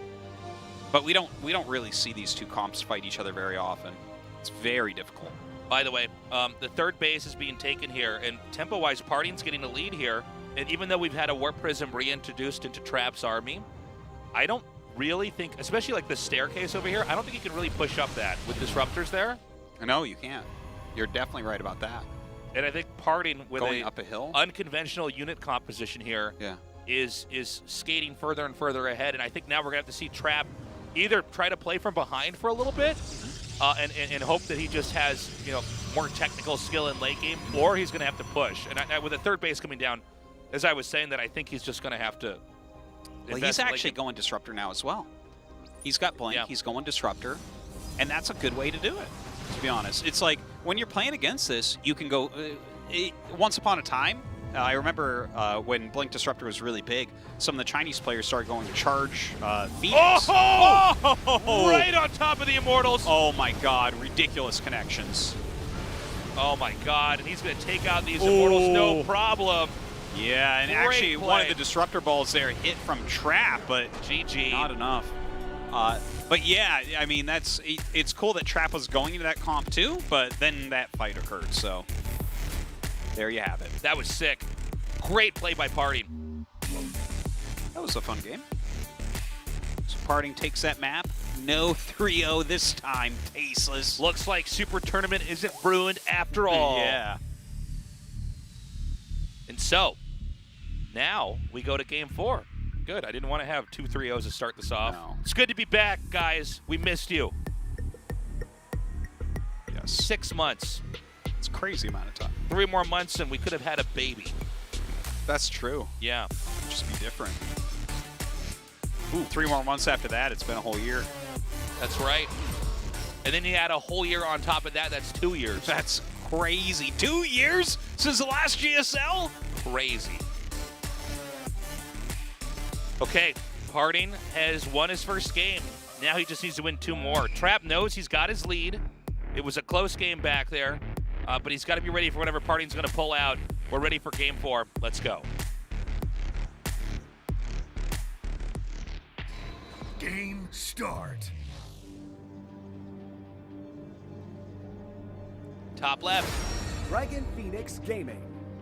But we don't really see these two comps fight each other very often. It's very difficult. By the way, the third base is being taken here, and tempo-wise, PartinG's getting the lead here. And even though we've had a Warp Prism reintroduced into Trap's army, I don't really think, especially like the staircase over here, I don't think you can really push up that with Disruptors there. No, you can't. You're definitely right about that. And I think PartinG with going up a hill, unconventional unit composition here is skating further and further ahead. And I think now we're going to have to see Trap either try to play from behind for a little bit and hope that he just has, you know, more technical skill in late game, or he's going to have to push. And with the third base coming down, as I was saying, that I think he's just going to have to. Well, he's actually going Disruptor now as well. He's got Blink, he's going Disruptor, and that's a good way to do it, to be honest. It's like, when you're playing against this, you can go, once upon a time, I remember when Blink Disruptor was really big, some of the Chinese players started going Charge Phoenix. Oh! Right on top of the Immortals. Oh my god, ridiculous connections. Oh my god, and he's going to take out these Immortals, no problem. Yeah, and Great actually play. One of the Disruptor balls there hit from Trap, but GG. Not enough. But yeah, I mean, it's cool that Trap was going into that comp too, but then that fight occurred, so there you have it. That was sick. Great play by PartinG. That was a fun game. So PartinG takes that map. No 3-0 this time, tasteless. Looks like Super Tournament isn't ruined after all. Yeah. And so, now we go to Game 4. Good. I didn't want to have 2 3-0s to start this off. No. It's good to be back, guys. We missed you. Yes. 6 months. It's a crazy amount of time. 3 more months and we could have had a baby. That's true. Yeah. It'd just be different. Ooh, 3 more months after that, it's been a whole year. That's right. And then you add a whole year on top of that. That's 2 years. That's crazy. 2 years since the last GSL? Crazy. Okay, PartinG has won his first game. Now he just needs to win 2 more. Trap knows he's got his lead. It was a close game back there, but he's got to be ready for whatever PartinG's going to pull out. We're ready for Game 4. Let's go. Game start. Top left. Dragon Phoenix Gaming.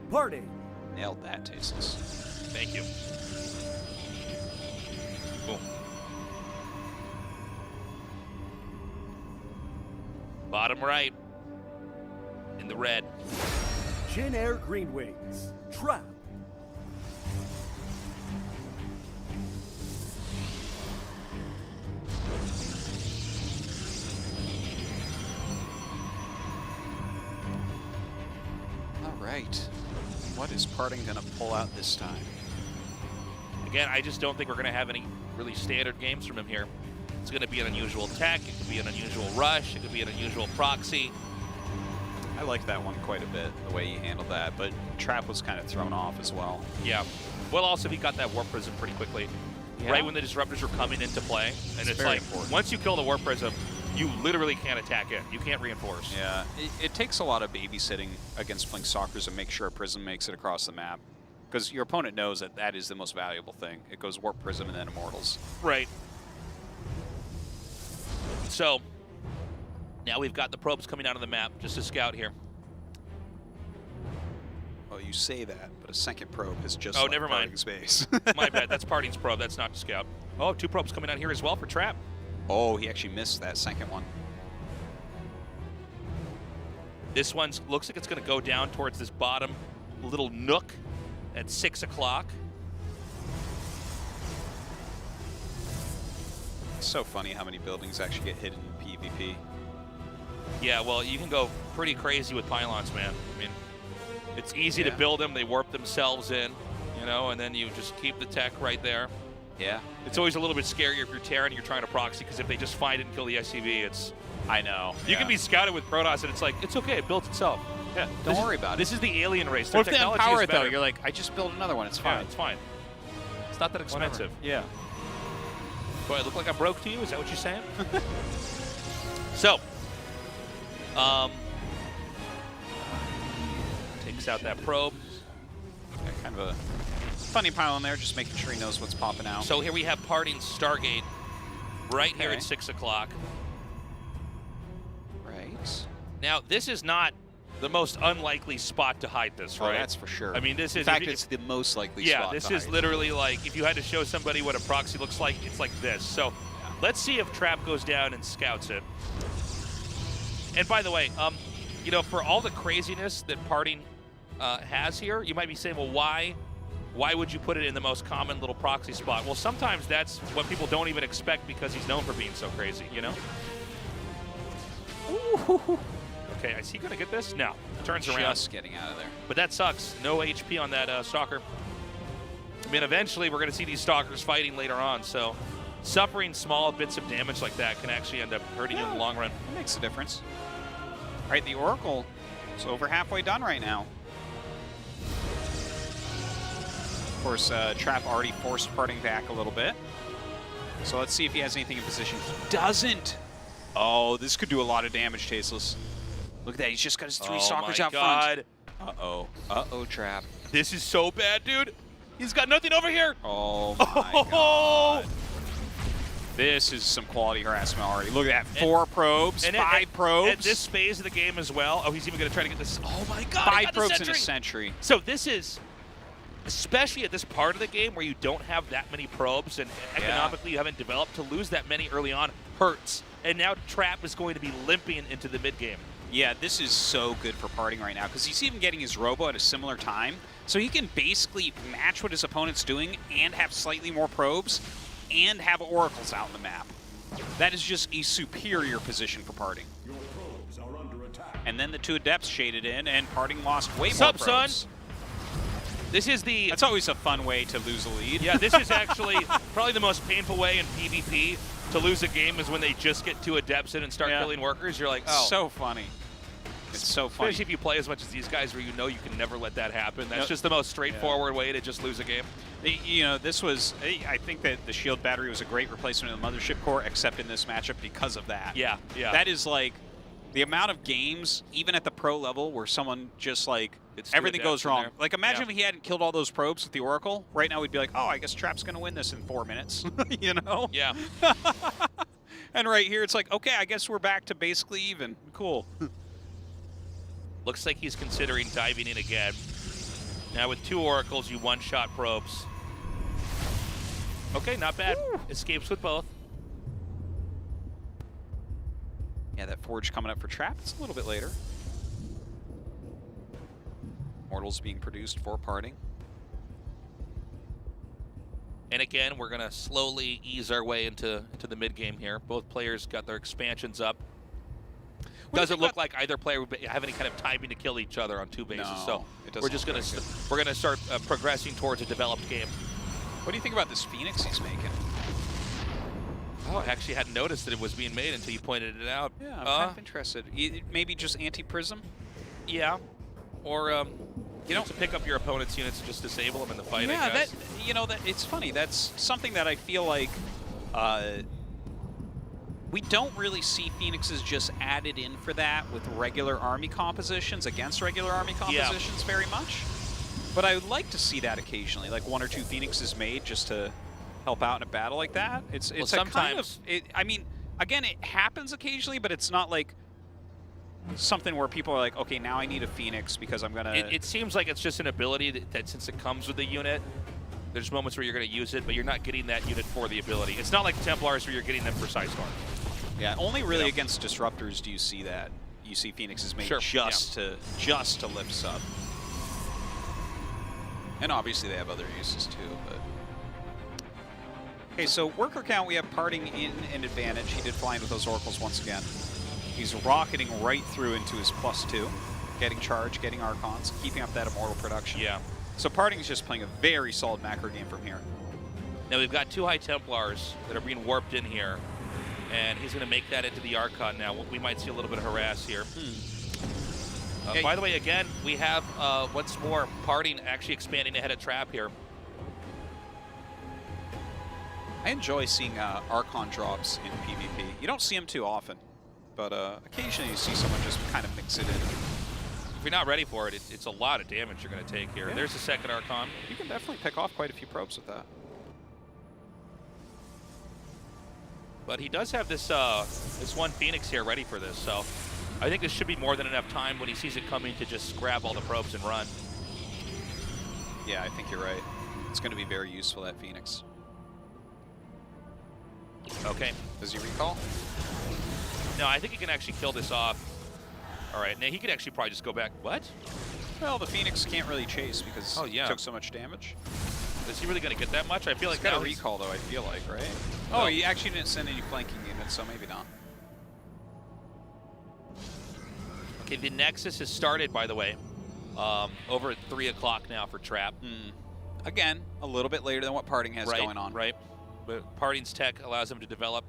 PartinG. Nailed that, Tasteless. Thank you. Cool. Bottom right. In the red. Jin Air Green Wings. Trap. All right. What is Parting going to pull out this time? Again, I just don't think we're going to have any really standard games from him here. It's going to be an unusual tech. It could be an unusual rush. It could be an unusual proxy. I like that one quite a bit, the way he handled that, but Trap was kind of thrown off as well. Yeah. Well, also, he got that Warp Prism pretty quickly. Yeah. Right when the Disruptors were coming into play. And it's like, important. Once you kill the Warp Prism, you literally can't attack it. You can't reinforce. Yeah. It takes a lot of babysitting against Blink Stalkers to make sure a Prism makes it across the map. Because your opponent knows that that is the most valuable thing. It goes Warp Prism and then Immortals. Right. So, now we've got the probes coming out of the map, just to scout here. Well, you say that, but a second probe has just left never mind. Space. My bad, that's PartinG's probe, that's not to scout. Oh, 2 probes coming out here as well for Trap. Oh, he actually missed that second one. This one looks like it's going to go down towards this bottom little nook at 6 o'clock. It's so funny how many buildings actually get hit in PvP. Yeah, well, you can go pretty crazy with pylons, man. I mean, it's easy to build them. They warp themselves in, you know, and then you just keep the tech right there. Yeah. It's always a little bit scarier if you're Terran and you're trying to proxy, because if they just find it and kill the SCV, it's... I know. You can be scouted with Protoss, and it's like, it's okay, it builds itself. Yeah, don't worry about it. This is the alien race. Or if they technology empower is it, though, better. you're like, I just built another one. It's fine. Yeah, it's fine. It's not that expensive. Yeah. Do I look like I'm broke to you? Is that what you're saying? So, takes out that probe. Yeah, kind of a funny pylon there, just making sure he knows what's popping out. So here we have PartinG's Stargate right here Okay. at 6 o'clock. Right. Now, this is not the most unlikely spot to hide this, right? Oh, that's for sure. I mean, this is... In fact, it's the most likely spot this to is hide. literally like, if you had to show somebody what a proxy looks like, it's like this. So let's see if Trap goes down and scouts it. And by the way, you know, for all the craziness that PartinG has here, you might be saying, well, why would you put it in the most common little proxy spot? Well, sometimes that's what people don't even expect because he's known for being so crazy, you know? Ooh. Okay, is he going to get this? No. Turns around. Just getting out of there. But that sucks. No HP on that Stalker. I mean, eventually we're going to see these Stalkers fighting later on, so suffering small bits of damage like that can actually end up hurting you in the long run. It makes a difference. All right, the Oracle is over halfway done right now. Of course, Trap already forced PartinG back a little bit. So let's see if he has anything in position. He doesn't. Oh, this could do a lot of damage, Tasteless. Look at that. He's just got his 3 Stalkers out front. Uh-oh. Uh-oh, Trap. This is so bad, dude. He's got nothing over here. Oh, my God. This is some quality harassment already. Look at that. 4 probes, 5 probes. At this phase of the game as well. Oh, he's even going to try to get this. Oh, my God. 5 probes in a sentry. So this is, especially at this part of the game where you don't have that many probes and economically you haven't developed, to lose that many early on hurts. And now Trap is going to be limping into the mid-game. Yeah, this is so good for PartinG right now because he's even getting his Robo at a similar time. So he can basically match what his opponent's doing and have slightly more probes and have Oracles out in the map. That is just a superior position for PartinG. And then the 2 Adepts shaded in, and PartinG lost way more probes. Son? This is the... That's always a fun way to lose a lead. Yeah, this is actually probably the most painful way in PvP to lose a game is when they just get 2 Adepts in and start killing workers. You're like, oh. So funny. It's so funny. Especially if you play as much as these guys where you know you can never let that happen. That's just the most straightforward way to just lose a game. You know, this was, I think that the shield battery was a great replacement of the Mothership Core, except in this matchup because of that. Yeah, yeah. That is like the amount of games, even at the pro level, where someone just like, everything goes wrong. Like, imagine if he hadn't killed all those probes with the Oracle. Right now we'd be like, oh, I guess Trap's going to win this in 4 minutes. You know? Yeah. And right here, it's like, okay, I guess we're back to basically even. Cool. Looks like he's considering diving in again. Now with 2 Oracles, you one-shot probes. Okay, not bad. Woo. Escapes with both. Yeah, that Forge coming up for Trap. It's a little bit later. Mortals being produced for PartinG. And again, we're going to slowly ease our way into the mid-game here. Both players got their expansions up. doesn't look like either player would have any kind of timing to kill each other on 2 bases. No, So it doesn't we're just gonna start progressing towards a developed game. What do you think about this Phoenix he's making? Oh, I actually hadn't noticed that it was being made until you pointed it out. Yeah, I'm kind of interested. Maybe just anti-prism? Yeah, or you know, to pick up your opponent's units and just disable them in the fight. Yeah, I guess. that it's funny. That's something that I feel like we don't really see Phoenixes just added in for that with regular army compositions against regular army compositions very much. But I would like to see that occasionally, like 1 or 2 Phoenixes made just to help out in a battle like that. It's well, a sometimes, kind of, I mean, again, it happens occasionally, but it's not like something where people are like, okay, now I need a Phoenix because I'm gonna. It seems like it's just an ability that since it comes with the unit, there's moments where you're going to use it, but you're not getting that unit for the ability. It's not like Templars where you're getting them for Sidestorm. Yeah, only really against disruptors do you see that. You see Phoenixes made just to lift sub. And obviously they have other uses too, but. Okay, so worker count, we have PartinG in an advantage. He did flying with those Oracles once again. He's rocketing right through into his +2, getting charge, getting Archons, keeping up that Immortal production. Yeah. So PartinG's just playing a very solid macro game from here. Now we've got 2 High Templars that are being warped in here, and he's going to make that into the Archon now. We might see a little bit of harass here. By the way, again, we have, once more, PartinG actually expanding ahead of Trap here. I enjoy seeing Archon drops in PvP. You don't see them too often, but occasionally you see someone just kind of mix it in. If you're not ready for it, it's a lot of damage you're going to take here. Yeah. There's the second Archon. You can definitely pick off quite a few probes with that. But he does have this this one Phoenix here ready for this, so I think this should be more than enough time when he sees it coming to just grab all the probes and run. Yeah, I think you're right. It's going to be very useful, that Phoenix. Okay. Does he recall? No, I think he can actually kill this off. All right, now he could actually probably just go back. What? Well, the Phoenix can't really chase because it took so much damage. Is he really going to get that much? I feel like he's got a recall, though, I feel like, right? Oh, he actually didn't send any flanking units, so maybe not. Okay, the Nexus has started, by the way, over at 3 o'clock now for Trap. Again, a little bit later than what PartinG has going on. Right. But PartinG's tech allows him to develop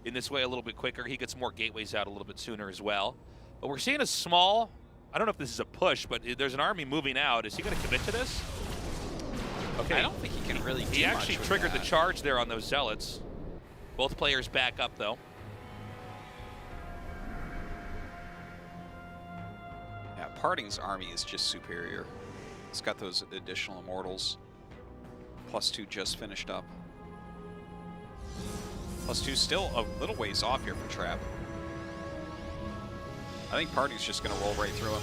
in this way a little bit quicker. He gets more gateways out a little bit sooner as well. But we're seeing a small, I don't know if this is a push, but there's an army moving out. Is he going to commit to this? Okay. I don't think he can really do He actually much with triggered that. the charge there on those Zealots. Both players back up, though. Yeah, PartinG's army is just superior. It's got those additional Immortals. +2 just finished up. +2 still a little ways off here for Trap. I think PartinG's just going to roll right through him.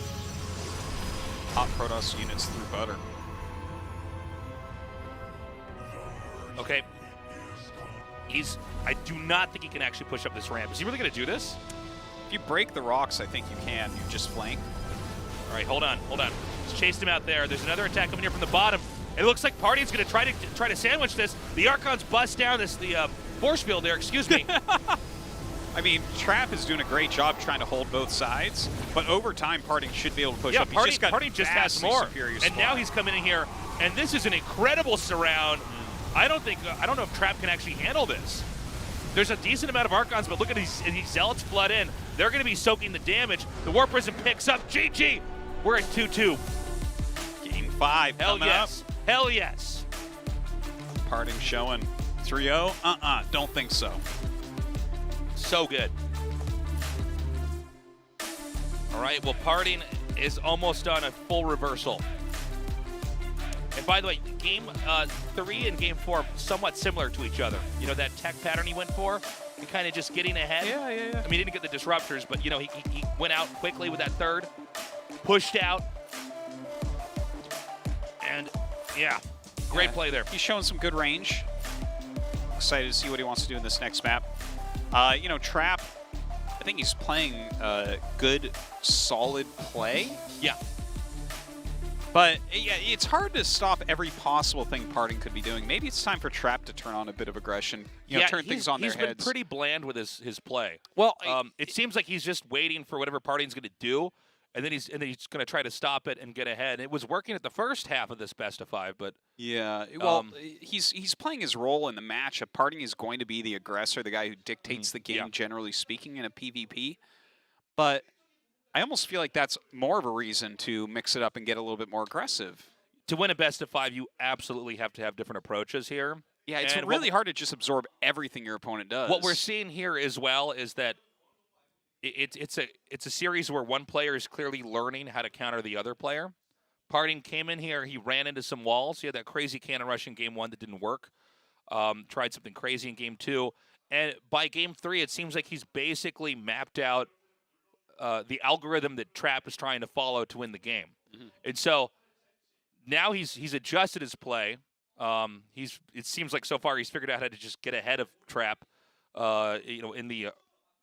Hot Protoss units through butter. Okay. I do not think he can actually push up this ramp. Is he really going to do this? If you break the rocks, I think you can. You just flank. All right, hold on. Just chased him out there. There's another attack coming here from the bottom. It looks like PartinG's going to try to sandwich this. The Archons bust down the force field there. Excuse me. I mean, Trap is doing a great job trying to hold both sides, but over time, PartinG should be able to push up. PartinG just has more. And now he's coming in here, and this is an incredible surround. I don't know if Trap can actually handle this. There's a decent amount of Archons, but look at these Zealots flood in. They're going to be soaking the damage. The War Prism picks up. GG. We're at 2-2. Game 5 coming up. Hell yes. PartinG showing 3-0. Don't think so. So good. All right, well, PartinG is almost on a full reversal. And by the way, game 3 and game 4 somewhat similar to each other. You know, that tech pattern he went for, and kind of just getting ahead. Yeah. I mean, he didn't get the disruptors, but, you know, he went out quickly with that third, pushed out. And, yeah, great play there. He's showing some good range. Excited to see what he wants to do in this next map. You know, Trap, I think he's playing good, solid play. Yeah. But yeah, it's hard to stop every possible thing PartinG could be doing. Maybe it's time for Trap to turn on a bit of aggression. You know, turn things on their heads. He's been pretty bland with his play. Well, it seems like he's just waiting for whatever PartinG's going to do, and then he's going to try to stop it and get ahead. It was working at the first half of this best of 5, but yeah, well, he's playing his role in the match. PartinG is going to be the aggressor, the guy who dictates the game, generally speaking, in a PvP. But I almost feel like that's more of a reason to mix it up and get a little bit more aggressive. To win a best of 5, you absolutely have to have different approaches here. Yeah, it's really hard to just absorb everything your opponent does. What we're seeing here as well is that it's a series where one player is clearly learning how to counter the other player. PartinG came in here, he ran into some walls. He had that crazy cannon rush in game 1 that didn't work. Tried something crazy in game 2. And by game 3, it seems like he's basically mapped out the algorithm that Trap is trying to follow to win the game. And so now he's adjusted his play. It seems like so far he's figured out how to just get ahead of Trap,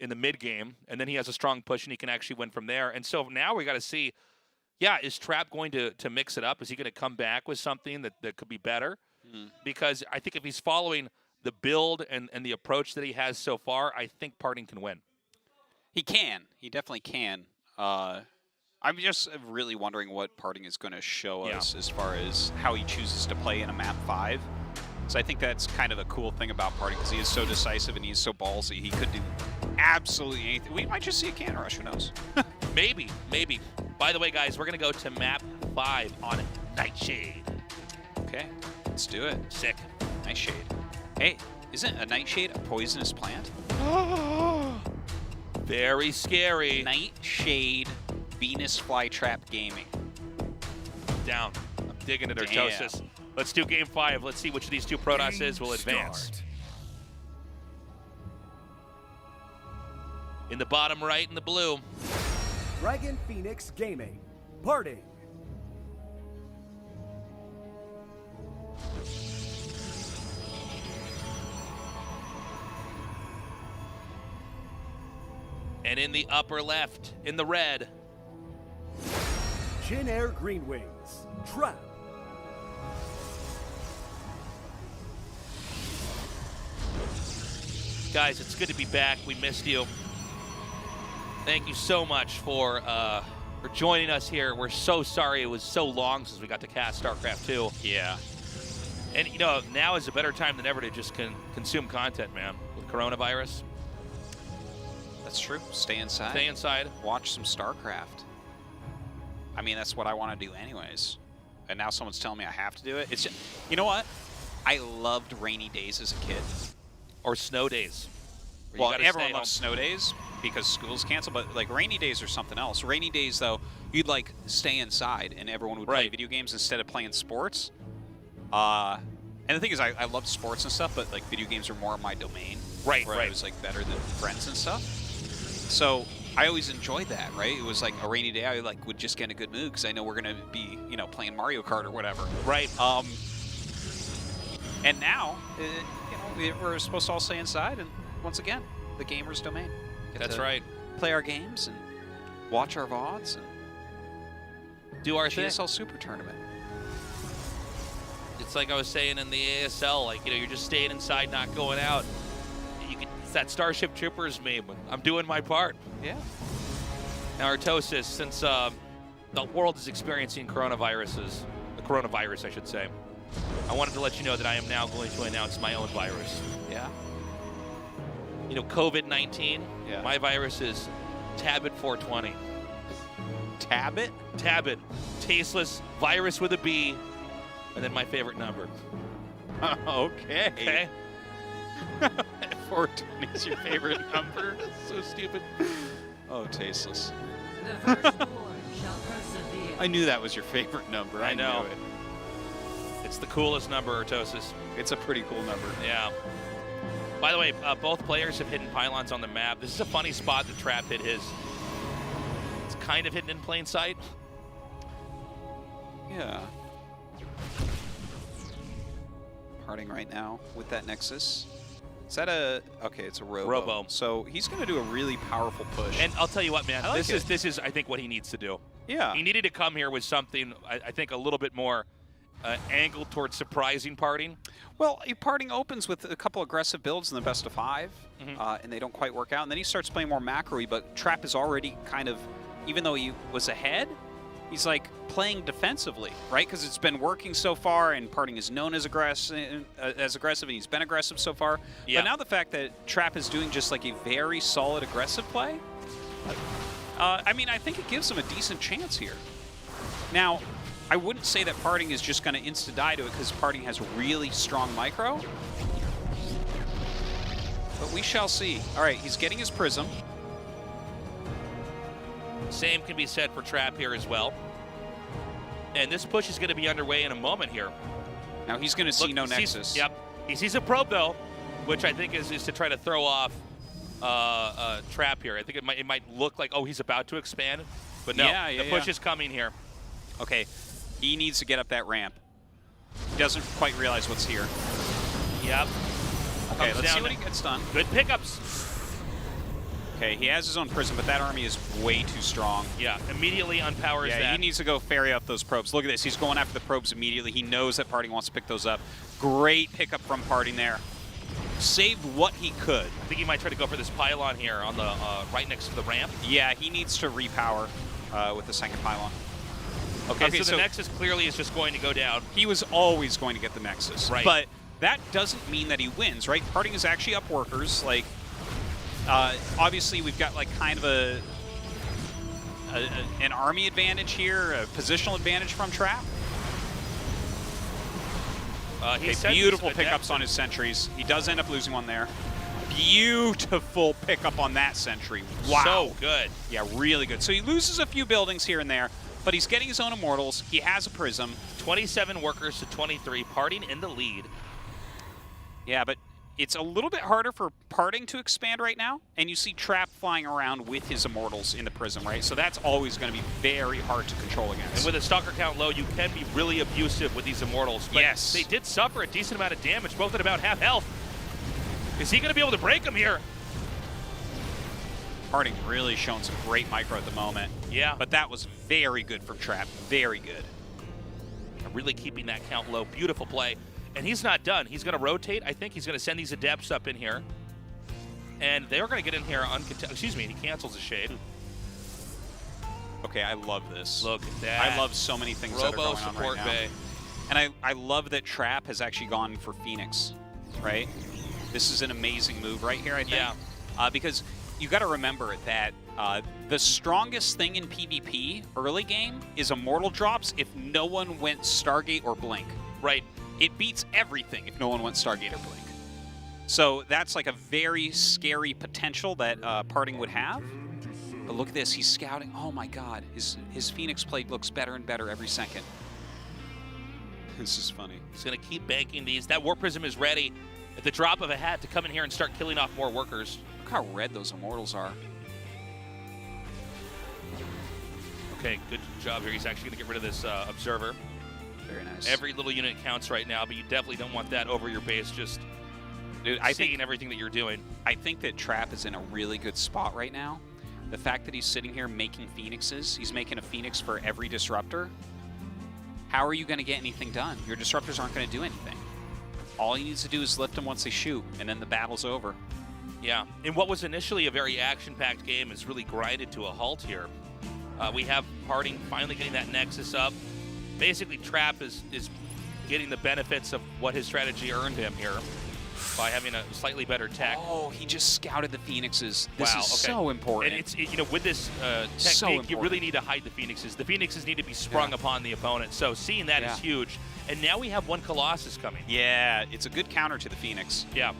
in the mid game, and then he has a strong push and he can actually win from there. And so now we got to see, is Trap going to mix it up? Is he going to come back with something that could be better? Because I think if he's following the build and the approach that he has so far, I think PartinG can win. He can. He definitely can. I'm just really wondering what PartinG is going to show us as far as how he chooses to play in a map 5. So I think that's kind of the cool thing about PartinG, because he is so decisive and he's so ballsy. He could do absolutely anything. We might just see a cannon rush. Who knows? Maybe. By the way, guys, we're going to go to map 5 on Nightshade. Okay, let's do it. Sick. Nightshade. Hey, isn't a nightshade a poisonous plant? Very scary. Nightshade Venus Flytrap Gaming. Down. I'm digging it, Artosis. Let's do game 5. Let's see which of these two Protosses will advance. In the bottom right in the blue. Dragon Phoenix Gaming. PartinG. And in the upper left, in the red. Jin Air Green Wings. Trap. Guys, it's good to be back. We missed you. Thank you so much for joining us here. We're so sorry it was so long since we got to cast Starcraft 2. Yeah. And, now is a better time than ever to just consume content, man, with coronavirus. That's true. Stay inside. Stay inside. Watch some Starcraft. I mean, that's what I want to do anyways. And now someone's telling me I have to do it. It's just, you know what? I loved rainy days as a kid. Or snow days. Well, everyone loves snow days because school's canceled, but like rainy days are something else. Rainy days, though, you'd like stay inside and everyone would play video games instead of playing sports. And the thing is, I love sports and stuff, but like video games are more my domain. Right. It was like better than friends and stuff. So I always enjoyed that, right? It was like a rainy day. I like would just get in a good mood because I know we're gonna be, playing Mario Kart or whatever. Right. And now, we're supposed to all stay inside, and once again, the gamer's domain. That's right. Play our games and watch our VODs and do our GSL Super Tournament. It's like I was saying in the ASL, like, you're just staying inside, not going out. It's that Starship Troopers meme. I'm doing my part. Yeah. Now, Artosis, since the world is experiencing the coronavirus, I should say, I wanted to let you know that I am now going to announce my own virus. Yeah. COVID-19. Yeah. My virus is Tabbit420. Tabbit? Tabbit. Tasteless, virus with a B, and then my favorite number. Okay. 420 is your favorite number? So stupid. Oh, tasteless. I knew that was your favorite number. I know. Knew it. It's the coolest number, Artosis. It's a pretty cool number. Yeah. By the way, both players have hidden pylons on the map. This is a funny spot that Trap hit his. It's kind of hidden in plain sight. Yeah. PartinG right now with that Nexus. Is that okay, it's a Robo. So he's going to do a really powerful push. And I'll tell you what, man, this is I think what he needs to do. Yeah. He needed to come here with something, I think, a little bit more angled towards surprising Parting. Well, Parting opens with a couple aggressive builds in the best of 5, and they don't quite work out. And then he starts playing more macro-y, but Trap is already kind of, even though he was ahead, he's like playing defensively, right? Because it's been working so far, and Parting is known as aggressive, and he's been aggressive so far. Yeah. But now the fact that Trap is doing just like a very solid aggressive play, I mean, I think it gives him a decent chance here. Now, I wouldn't say that Parting is just going to insta-die to it because Parting has really strong micro. But we shall see. All right, he's getting his Prism. Same can be said for Trap here as well. And this push is going to be underway in a moment here. Now he's going to see no Nexus. Yep. He sees a probe, though, which I think is to try to throw off Trap here. I think it might look like, oh, he's about to expand. But no, the push is coming here. Okay, he needs to get up that ramp. He doesn't quite realize what's here. Yep. Okay, let's see what he gets done. Good pickups. Okay, he has his own Prism, but that army is way too strong. Yeah, immediately unpowers that. Yeah, he needs to go ferry up those probes. Look at this. He's going after the probes immediately. He knows that Parting wants to pick those up. Great pickup from Parting there. Saved what he could. I think he might try to go for this pylon here on the right next to the ramp. Yeah, he needs to repower with the second pylon. Okay, so the Nexus clearly is just going to go down. He was always going to get the Nexus. Right. But that doesn't mean that he wins, right? Parting is actually up workers. Like, obviously, we've got like kind of an army advantage here, a positional advantage from Trap. Beautiful pickups on his sentries. He does end up losing one there. Beautiful pickup on that sentry. Wow. So good. Yeah, really good. So he loses a few buildings here and there, but he's getting his own Immortals. He has a Prism. 27 workers to 23, Parting in the lead. Yeah, but it's a little bit harder for Parting to expand right now, and you see Trap flying around with his Immortals in the Prism, right? So that's always going to be very hard to control against. And with a Stalker count low, you can be really abusive with these Immortals. But yes. They did suffer a decent amount of damage, both at about half health. Is he going to be able to break them here? Parting really showing some great micro at the moment. Yeah. But that was very good from Trap. Very good. Really keeping that count low. Beautiful play. And he's not done. He's going to rotate. I think he's going to send these Adepts up in here. And they're going to get in here excuse me, he cancels a Shade. Okay, I love this. Look at that. I love so many things that are going on right now. Bay. And I love that Trap has actually gone for Phoenix, right? This is an amazing move right here, I think. Yeah. Because you got to remember that the strongest thing in PvP early game is Immortal drops if no one went Stargate or Blink. Right. It beats everything if no one went Stargate or Blink. So that's like a very scary potential that Parting would have. But look at this, he's scouting. Oh my god, his Phoenix plate looks better and better every second. This is funny. He's going to keep banking these. That War Prism is ready at the drop of a hat to come in here and start killing off more workers. Look how red those Immortals are. Okay, good job here. He's actually going to get rid of this Observer. Very nice. Every little unit counts right now, but you definitely don't want that over your base, just seeing everything that you're doing. I think that Trap is in a really good spot right now. The fact that he's sitting here making Phoenixes, he's making a Phoenix for every Disruptor. How are you going to get anything done? Your Disruptors aren't going to do anything. All he needs to do is lift them once they shoot, and then the battle's over. Yeah, and what was initially a very action-packed game is really grinded to a halt here. We have Parting finally getting that Nexus up. Basically, Trap is getting the benefits of what his strategy earned him here by having a slightly better tech. Oh, he just scouted the Phoenixes. This wow, is so important. And it's with this technique, you really need to hide the Phoenixes. The Phoenixes need to be sprung upon the opponent. So seeing that is huge. And now we have one Colossus coming. Yeah, it's a good counter to the Phoenix. Yeah.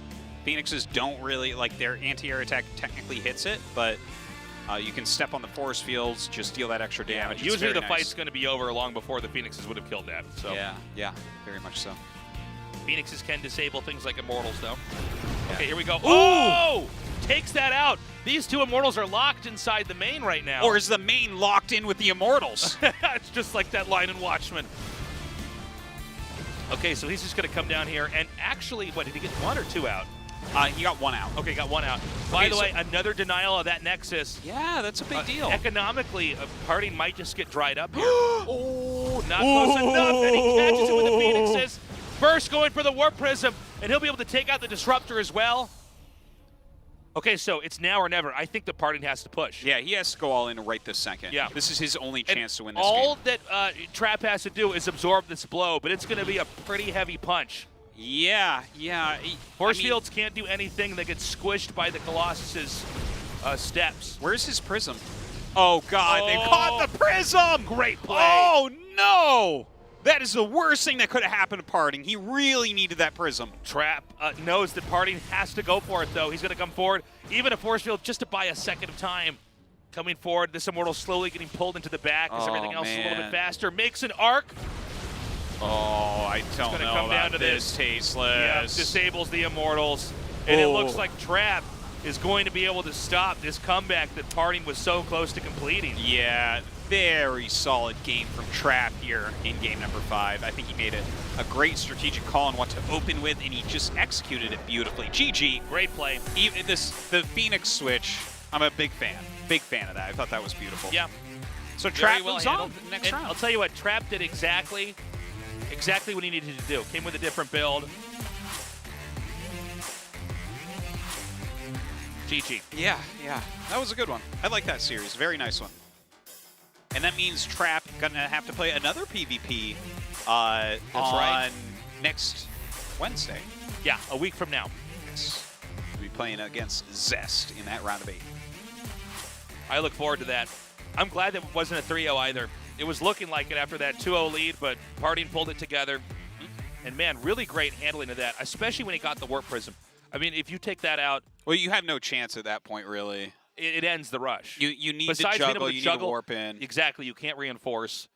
Phoenixes don't really, like, their anti-air attack technically hits it, but you can step on the force fields, just deal that extra damage. Yeah, usually the fight's going to be over long before the Phoenixes would have killed that. So. Yeah, very much so. Phoenixes can disable things like Immortals, though. Yeah. Okay, here we go. Oh! Takes that out. These two Immortals are locked inside the main right now. Or is the main locked in with the Immortals? It's just like that line in Watchmen. Okay, so he's just going to come down here and actually, what, did he get one or two out? He got 1 out. Okay, got 1 out. By the way, another denial of that Nexus. Yeah, that's a big deal. Economically, PartinG might just get dried up here. Oh, not close enough, and he catches it with the Phoenixes. First going for the Warp Prism, and he'll be able to take out the Disruptor as well. Okay, so it's now or never. I think the PartinG has to push. Yeah, he has to go all in right this second. Yeah. This is his only chance to win this all game. that Trap has to do is absorb this blow, but it's going to be a pretty heavy punch. Yeah. Force fields can't do anything. They get squished by the Colossus's steps. Where's his prism? Oh, God, they caught the prism! Great play. Oh, no! That is the worst thing that could have happened to PartinG. He really needed that prism. Trap knows that PartinG has to go for it, though. He's going to come forward, even a force field, just to buy a second of time. Coming forward, this Immortal slowly getting pulled into the back as everything else is a little bit faster. Makes an arc. Oh, I don't know come down about to this, Tasteless. Yeah, disables the Immortals. And it looks like Trap is going to be able to stop this comeback that PartinG was so close to completing. Yeah, very solid game from Trap here in game number 5. I think he made a great strategic call on what to open with, and he just executed it beautifully. GG. Great play. Even the Phoenix switch, I'm a big fan. Big fan of that. I thought that was beautiful. Yeah. So Very Trap well moves handled. on next And round. I'll tell you what, Trap did exactly what he needed to do. Came with a different build. GG. Yeah. That was a good one. I like that series. Very nice one. And that means Trap gonna have to play another PvP on right. next Wednesday. Yeah, a week from now. Yes. We'll be playing against Zest in that round of 8. I look forward to that. I'm glad that it wasn't a 3-0 either. It was looking like it after that 2-0 lead, but PartinG pulled it together. And man, really great handling of that, especially when he got the Warp Prism. I mean, if you take that out, Well, you have no chance at that point, really. it ends the rush. You need Besides to being able juggle, to you juggle, need to warp in. Exactly, you can't reinforce.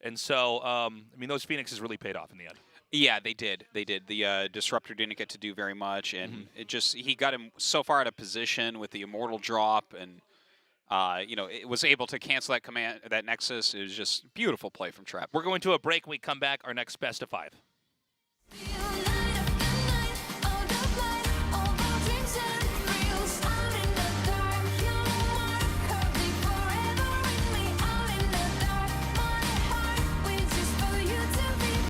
And so, I mean, those Phoenixes really paid off in the end. Yeah, they did. They did. The Disruptor didn't get to do very much, and he got him so far out of position with the Immortal drop, and it was able to cancel that Nexus. It was just beautiful play from Trap. We're going to a break. When we come back, our next best of 5.